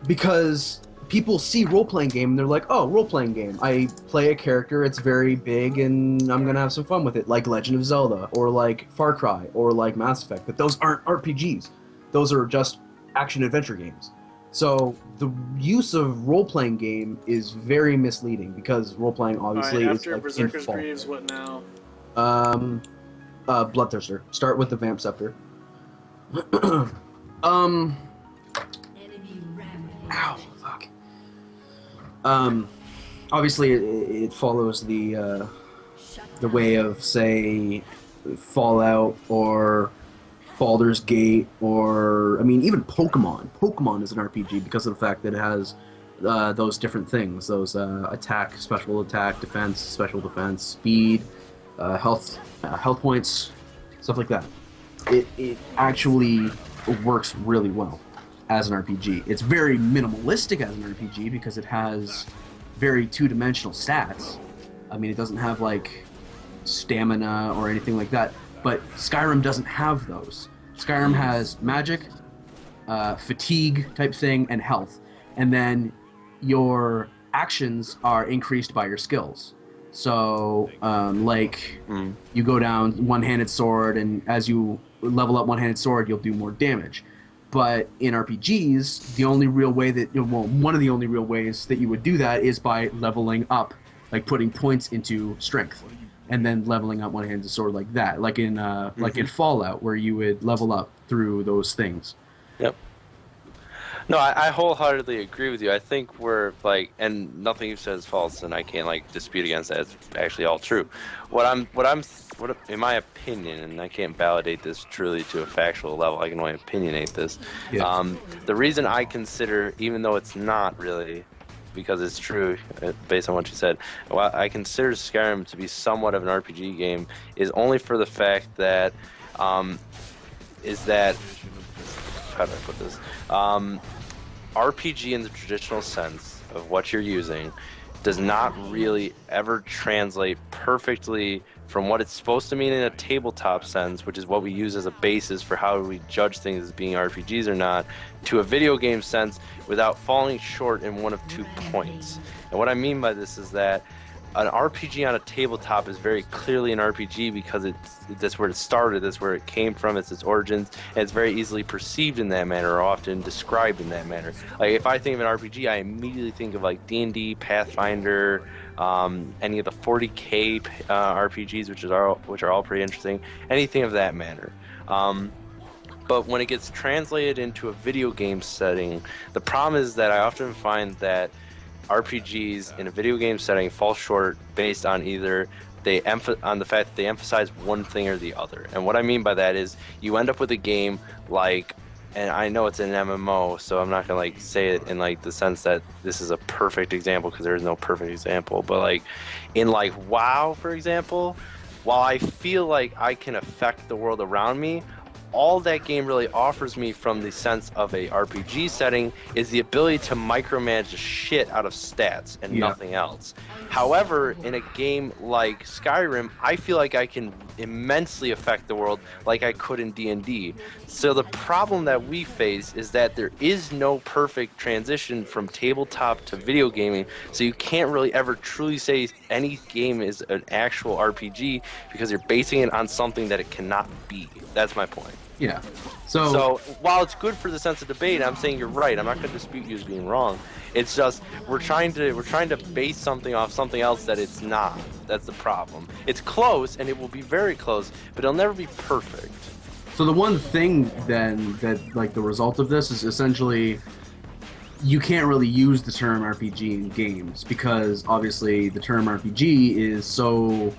Because people see role-playing game and they're like, oh, role-playing game. I play a character, it's very big, and I'm gonna have some fun with it, like Legend of Zelda, or like Far Cry, or like Mass Effect. But those aren't RPGs. Those are just action-adventure games. So the use of role-playing game is very misleading because role-playing obviously is like Berserker's Greaves, what now? Bloodthirster. Start with the Vamp Scepter. Ow, fuck. Obviously it follows the way of, say, Fallout or Baldur's Gate, or, I mean, even Pokemon. Pokemon is an RPG because of the fact that it has those different things. Those attack, special attack, defense, special defense, speed, health points, stuff like that. It actually works really well as an RPG. It's very minimalistic as an RPG because it has very two-dimensional stats. I mean, it doesn't have, like, stamina or anything like that. But Skyrim doesn't have those. Skyrim has magic, fatigue type thing, and health. And then your actions are increased by your skills. So, you go down one-handed sword, and as you level up one-handed sword, you'll do more damage. But in RPGs, the only real way that, one of the only real ways that you would do that is by leveling up, like putting points into strength. And then leveling up one-handed sword like that, like in Fallout, where you would level up through those things. Yep. No, I wholeheartly agree with you. I think we're like, and nothing you've said is false, and I can't like dispute against that. It's actually all true. What in my opinion, and I can't validate this truly to a factual level. I can only opinionate this. Yes. The reason I consider, even though it's not really, because it's true based on what you said, well, I consider Skyrim to be somewhat of an RPG game is only for the fact that how do I put this? RPG in the traditional sense of what you're using does not really ever translate perfectly from what it's supposed to mean in a tabletop sense, which is what we use as a basis for how we judge things as being RPGs or not, to a video game sense without falling short in one of 2 points. And what I mean by this is that an RPG on a tabletop is very clearly an RPG because that's where it started, that's where it came from, it's its origins, and it's very easily perceived in that manner, or often described in that manner. Like if I think of an RPG, I immediately think of like D&D, Pathfinder, any of the 40K RPGs, which are all pretty interesting, anything of that manner. But when it gets translated into a video game setting, the problem is that I often find that RPGs in a video game setting fall short based on either on the fact that they emphasize one thing or the other. And what I mean by that is you end up with a game like, and I know it's an MMO, so I'm not gonna like say it in like the sense that this is a perfect example because there is no perfect example. But like in like WoW, for example, while I feel like I can affect the world around me, all that game really offers me from the sense of a RPG setting is the ability to micromanage the shit out of stats and nothing else. However, in a game like Skyrim, I feel like I can immensely affect the world like I could in D&D. So the problem that we face is that there is no perfect transition from tabletop to video gaming, so you can't really ever truly say any game is an actual RPG because you're basing it on something that it cannot be. That's my point. Yeah. So while it's good for the sense of debate, I'm saying you're right. I'm not going to dispute you as being wrong. It's just we're trying to base something off something else that it's not. That's the problem. It's close, and it will be very close, but it'll never be perfect. So the one thing then that like the result of this is essentially you can't really use the term RPG in games because obviously the term RPG is so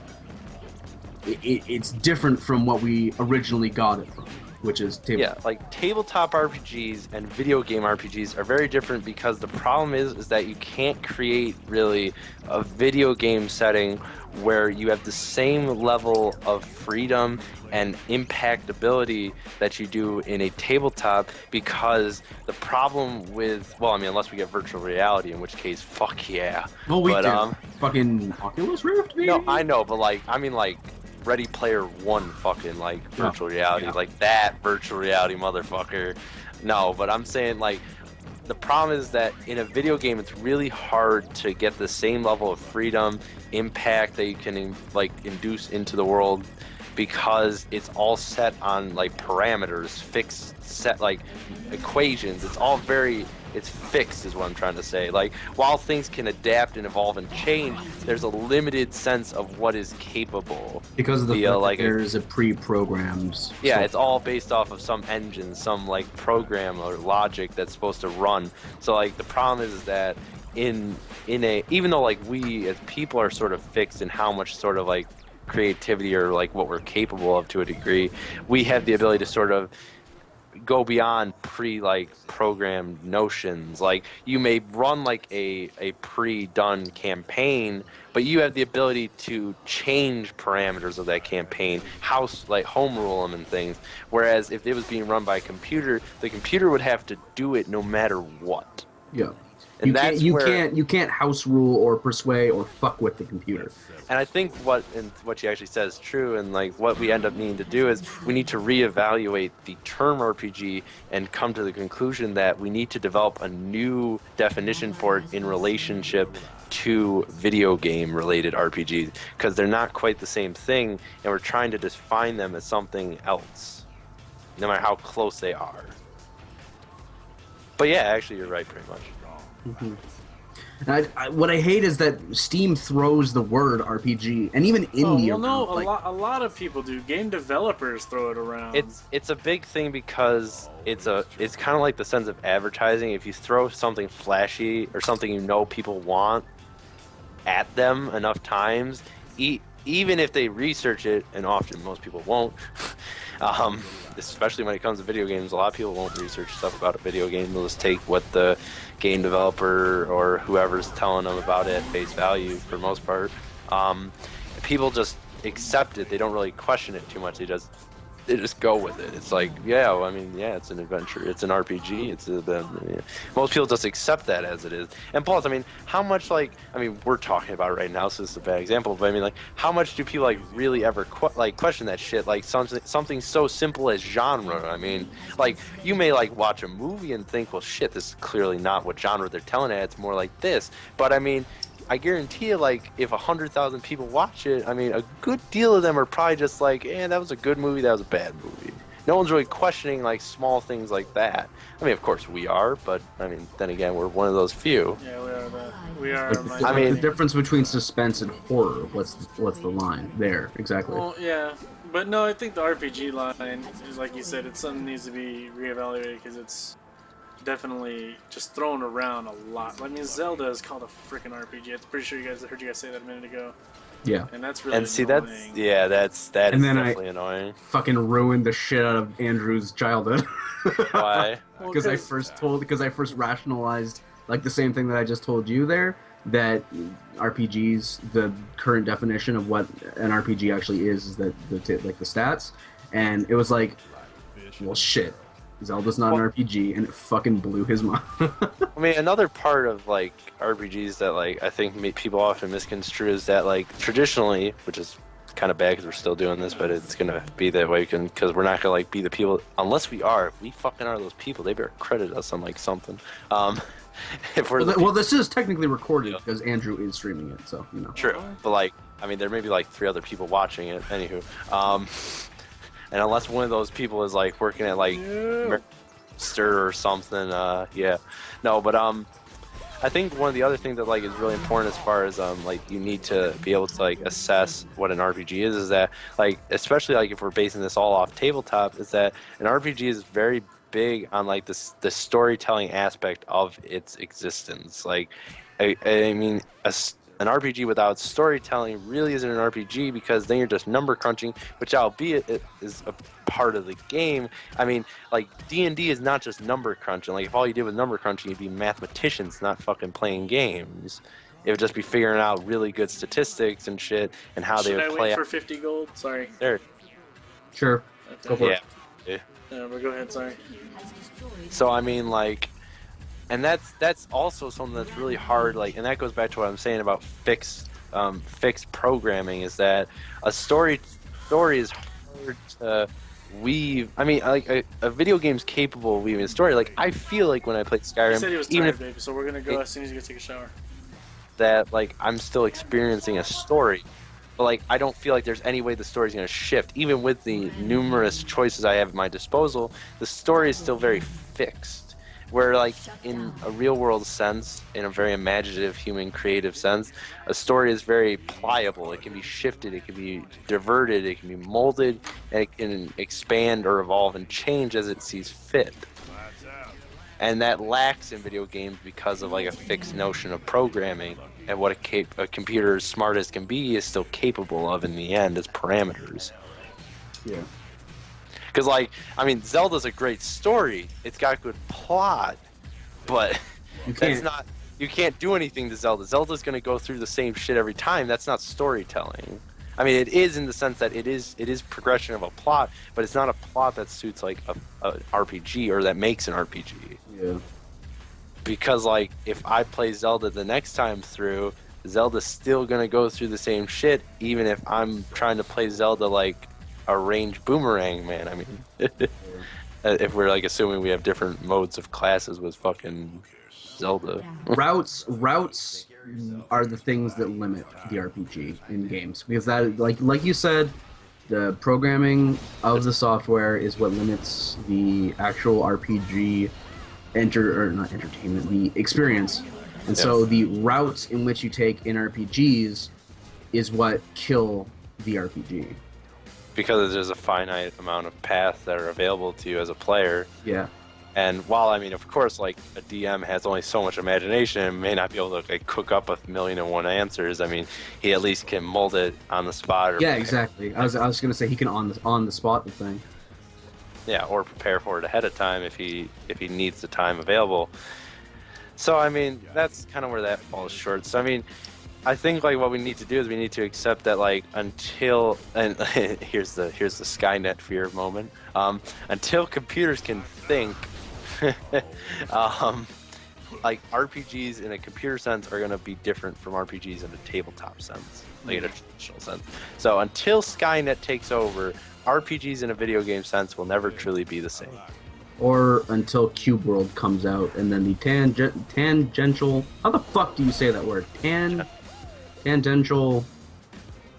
it's different from what we originally got it from, which is tabletop. Yeah, like tabletop RPGs and video game RPGs are very different because the problem is that you can't create really a video game setting where you have the same level of freedom and impactability that you do in a tabletop because the problem with, well, I mean, unless we get virtual reality, in which case, fuck yeah. Well, we do. Fucking Oculus Rift, maybe? No, I know, but like, I mean, like, Ready Player One fucking like virtual reality, like that virtual reality motherfucker. No, but I'm saying like the problem is that in a video game it's really hard to get the same level of freedom, impact that you can like induce into the world because it's all set on like parameters, fixed set like equations. It's fixed is what I'm trying to say. Like, while things can adapt and evolve and change, there's a limited sense of what is capable. Because of the fact that there's a pre-programmed... Yeah, it's all based off of some engine, some, like, program or logic that's supposed to run. So, like, the problem is that in a... Even though, like, we as people are sort of fixed in how much sort of, like, creativity or, like, what we're capable of to a degree, we have the ability to sort of go beyond programmed notions. Like you may run like a pre-done campaign, but you have the ability to change parameters of that campaign, home rule them and things. Whereas if it was being run by a computer, the computer would have to do it no matter what. Yeah. And you can't house rule or persuade or fuck with the computer. And I think what you actually said is true, and like what we end up needing to do is we need to reevaluate the term RPG and come to the conclusion that we need to develop a new definition for it in relationship to video game related RPGs because they're not quite the same thing, and we're trying to define them as something else, no matter how close they are. But yeah, actually, you're right, pretty much. Mm-hmm. And what I hate is that Steam throws the word RPG and even indie around. A lot of people do. Game developers throw it around. It's a big thing because it's kind of like the sense of advertising. If you throw something flashy or something you know people want at them enough times, even if they research it, and often most people won't, especially when it comes to video games, a lot of people won't research stuff about a video game. They'll just take what the game developer or whoever's telling them about it at face value for the most part. People just accept it. They don't really question it too much. They just go with it. It's like, it's an adventure. It's an RPG. Most people just accept that as it is. And plus, how much we're talking about it right now, so this is a bad example. But how much do people really ever question that shit? Like something so simple as genre. You may watch a movie and think, well, shit, this is clearly not what genre they're telling it. It's more like this. But I guarantee you, if 100,000 people watch it, a good deal of them are probably just that was a good movie, that was a bad movie. No one's really questioning, small things like that. Of course we are, but, then again, we're one of those few. Yeah, we are. The difference between suspense and horror, what's the line there, exactly? Well, yeah. But no, I think the RPG line, like you said, it's something that needs to be reevaluated because it's definitely just thrown around a lot. Zelda is called a freaking RPG. I'm pretty sure I heard you guys say that a minute ago. Yeah. And that's really annoying. That's definitely annoying. Fucking ruined the shit out of Andrew's childhood. Why? Because I first rationalized the same thing that I just told you there, that RPGs, the current definition of what an RPG actually is that the stats, and it was like, well, shit, Zelda's not an RPG, and it fucking blew his mind. I mean, another part of like RPGs that like I think people often misconstrue is that like traditionally, which is kind of bad because we're still doing this, but it's gonna be that way because we're not gonna like be the people unless we are. If we fucking are those people, they better credit us on like something. If we're well, this is technically recorded because Andrew is streaming it, so you know. True, but like I mean, there may be like 3 other people watching it. Anywho, and unless one of those people is like working at like Stir or something, yeah, no, but I think one of the other things that like is really important as far as like you need to be able to like assess what an RPG is that like especially like if we're basing this all off tabletop is that an RPG is very big on like the storytelling aspect of its existence. Like I mean an RPG without storytelling really isn't an RPG because then you're just number crunching, which albeit it is a part of the game. I mean, like D&D is not just number crunching. Like if all you did was number crunching, you'd be mathematicians, not fucking playing games. It would just be figuring out really good statistics and shit and how they would Should I play wait out. for 50 gold? Sorry. There. Sure. Okay. Go for Yeah. it. But go ahead, sorry. Has destroyed So I mean, like, and that's also something that's really hard. Like, and that goes back to what I'm saying about fixed programming. Is that a story is hard to weave. I mean, like a video game's capable of weaving a story. Like, I feel like when I played He Skyrim, said he was even tired, if baby, so we're gonna go as soon as you go take a shower. that like I'm still experiencing a story. But like I don't feel like there's any way the story's gonna shift. Even with the numerous choices I have at my disposal, the story is still very fixed. Where like in a real world sense, in a very imaginative human creative sense, a story is very pliable. It can be shifted, it can be diverted, it can be molded, and it can expand or evolve and change as it sees fit. And that lacks in video games because of like a fixed notion of programming and what a computer as smart as can be is still capable of in the end as parameters. Yeah. Because like, I mean, Zelda's a great story. It's got good plot, but that's not. You can't do anything to Zelda. Zelda's gonna go through the same shit every time. That's not storytelling. I mean, it is in the sense that it is progression of a plot, but it's not a plot that suits like a RPG or that makes an RPG. Yeah. Because like if I play Zelda the next time through, Zelda's still gonna go through the same shit, even if I'm trying to play Zelda like a ranged boomerang, man. I mean, if we're like assuming we have different modes of classes with fucking Zelda. Routes are the things that limit the RPG in games because that like you said, the programming of the software is what limits the actual RPG not entertainment, the experience. And so the routes in which you take in RPGs is what kill the RPG. Because there's a finite amount of paths that are available to you as a player. Yeah. And while, I mean, of course, like, a DM has only so much imagination and may not be able to, like, cook up 1,000,001 answers, I mean, he at least can mold it on the spot. Or yeah, exactly. I was going to say he can on the spot the thing. Yeah, or prepare for it ahead of time if he needs the time available. So, I mean, that's kind of where that falls short. So, I mean, I think like what we need to do is we need to accept that like until and here's the Skynet fear moment. Until computers can think, like RPGs in a computer sense are going to be different from RPGs in a tabletop sense, like in a traditional sense. So until Skynet takes over, RPGs in a video game sense will never truly be the same. Or until Cube World comes out and then the tangential. How the fuck do you say that word? Tangential.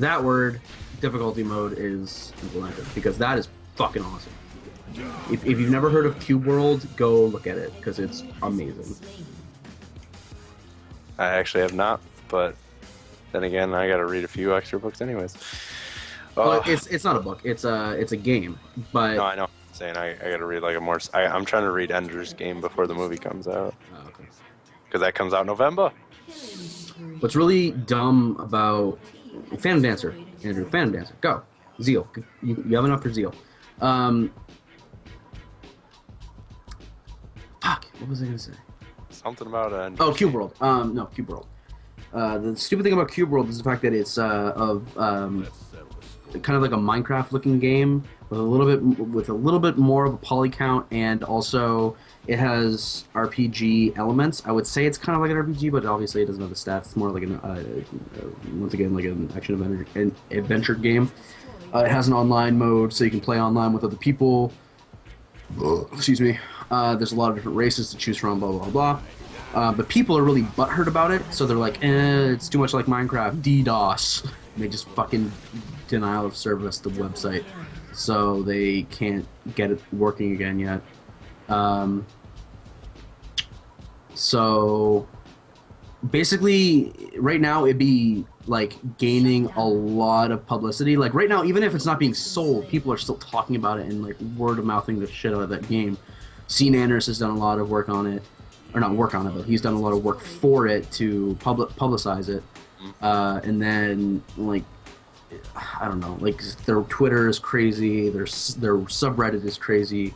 That word difficulty mode is implemented because that is fucking awesome. If you've never heard of Cube World, go look at it because it's amazing. I actually have not, but then again, I got to read a few extra books anyways. Well, it's not a book. It's a game. But no, I know. I'm saying I got to read like a more. I'm trying to read Ender's Game before the movie comes out. Oh, okay. Because that comes out in November. What's really dumb about Phantom Dancer, Andrew? Phantom Dancer, go. Zeal. You have enough for Zeal. Fuck. What was I gonna say? Something about Oh, Cube World. No, Cube World. The stupid thing about Cube World is the fact that it's kind of like a Minecraft looking game with a little bit more of a poly count, and also it has RPG elements. I would say it's kind of like an RPG, but obviously it doesn't have the stats. It's more like once again like an action adventure game. It has an online mode, so you can play online with other people. Excuse me. There's a lot of different races to choose from. Blah blah blah. But people are really butthurt about it, so they're like, it's too much like Minecraft, DDoS. And they just fucking denial of service the website, so they can't get it working again yet. So basically, right now it'd be like gaining a lot of publicity. Like right now, even if it's not being sold, people are still talking about it and like word of mouthing the shit out of that game. Sean Anders has done a lot of work on it. Or not work on it, but he's done a lot of work for it to publicize it. And then, like, I don't know, like, their Twitter is crazy, their subreddit is crazy.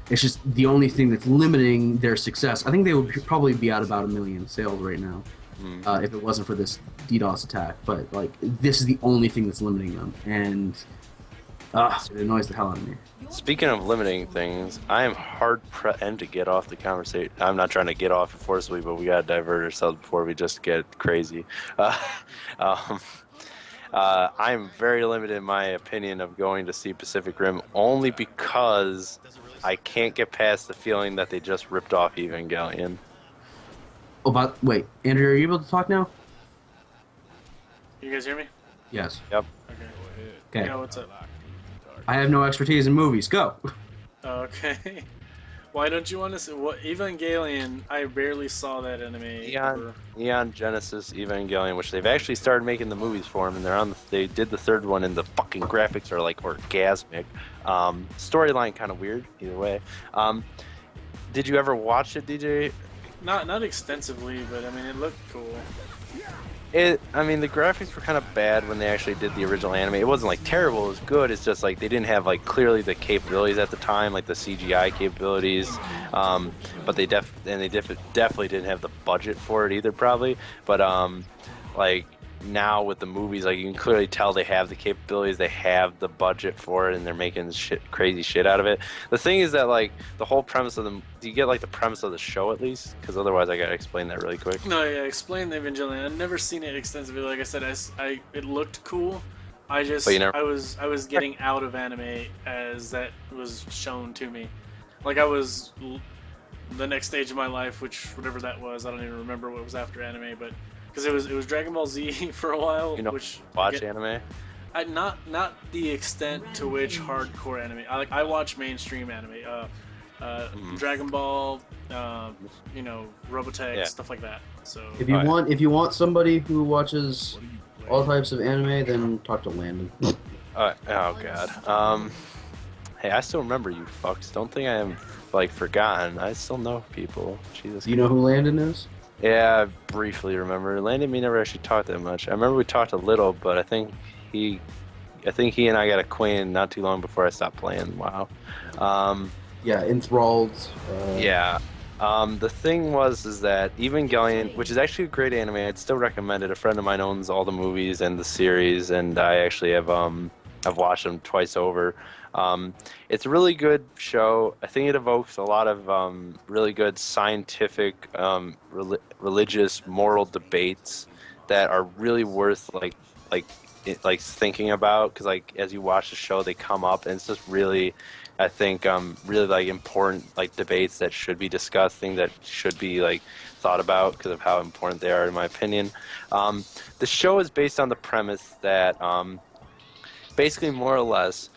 It's just the only thing that's limiting their success. I think they would probably be at about 1 million sales right now if it wasn't for this DDoS attack. But, like, this is the only thing that's limiting them. And it annoys the hell out of me. Speaking of limiting things, I am hard-pressed to get off the conversation. I'm not trying to get off it forcibly, but we got to divert ourselves before we just get crazy. I'm very limited in my opinion of going to see Pacific Rim only because I can't get past the feeling that they just ripped off Evangelion. Oh, wait, Andrew, are you able to talk now? You guys hear me? Yes. Yep. Okay. Yeah, what's up? I have no expertise in movies. Go. Okay. Why don't you want to see what Evangelion? I barely saw that anime. Neon Genesis Evangelion, which they've actually started making the movies for them, and they did the third one, and the fucking graphics are like orgasmic. Storyline kind of weird, either way. Did you ever watch it, DJ? Not extensively, but I mean it looked cool. I mean, the graphics were kind of bad when they actually did the original anime. It wasn't like terrible; it was good. It's just like they didn't have like clearly the capabilities at the time, like the CGI capabilities. But they definitely didn't have the budget for it either, probably. But like now with the movies, like you can clearly tell they have the capabilities, they have the budget for it, and they're making crazy shit out of it. The thing is that like the whole premise of do you get like the premise of the show at least? Because otherwise I gotta explain that really quick. No, yeah, explain the Evangelion. I've never seen it extensively. Like I said, it looked cool. I was getting out of anime as that was shown to me. Like I was the next stage of my life, which whatever that was, I don't even remember what was after anime, but because it was Dragon Ball Z for a while. Watch anime? Not the extent to which hardcore anime. I watch mainstream anime. Dragon Ball, Robotech, stuff like that. So if you want somebody who watches all types of anime, then talk to Landon. Oh god. Hey, I still remember you fucks. Don't think I am like forgotten. I still know people. Jesus. Do you know who Landon is? Yeah, I briefly remember. Landon me never actually talked that much. I remember we talked a little, but I think he and I got acquainted not too long before I stopped playing WoW. Yeah, enthralled. Yeah. The thing is that Evangelion, which is actually a great anime, I'd still recommend it. A friend of mine owns all the movies and the series, and I actually have I've watched them twice over. It's a really good show. I think it evokes a lot of really good scientific, religious, moral debates that are really worth like thinking about. Because like as you watch the show, they come up, and it's just really, I think, really like important like debates that should be discussed, things that should be like thought about because of how important they are, in my opinion. The show is based on the premise that basically more or less.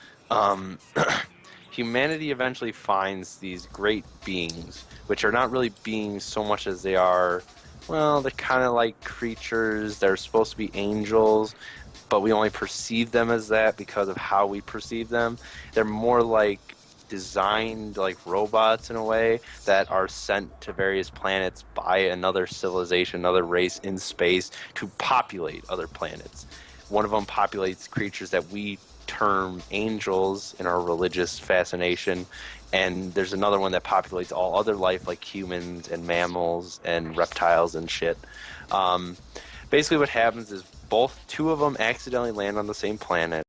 Humanity eventually finds these great beings, which are not really beings so much as they are, well, they're kind of like creatures. They're supposed to be angels, but we only perceive them as that because of how we perceive them. They're more like designed like robots in a way that are sent to various planets by another civilization, another race in space to populate other planets. One of them populates creatures that we term angels in our religious fascination, and there's another one that populates all other life like humans and mammals and reptiles and shit. Basically, what happens is two of them accidentally land on the same planet.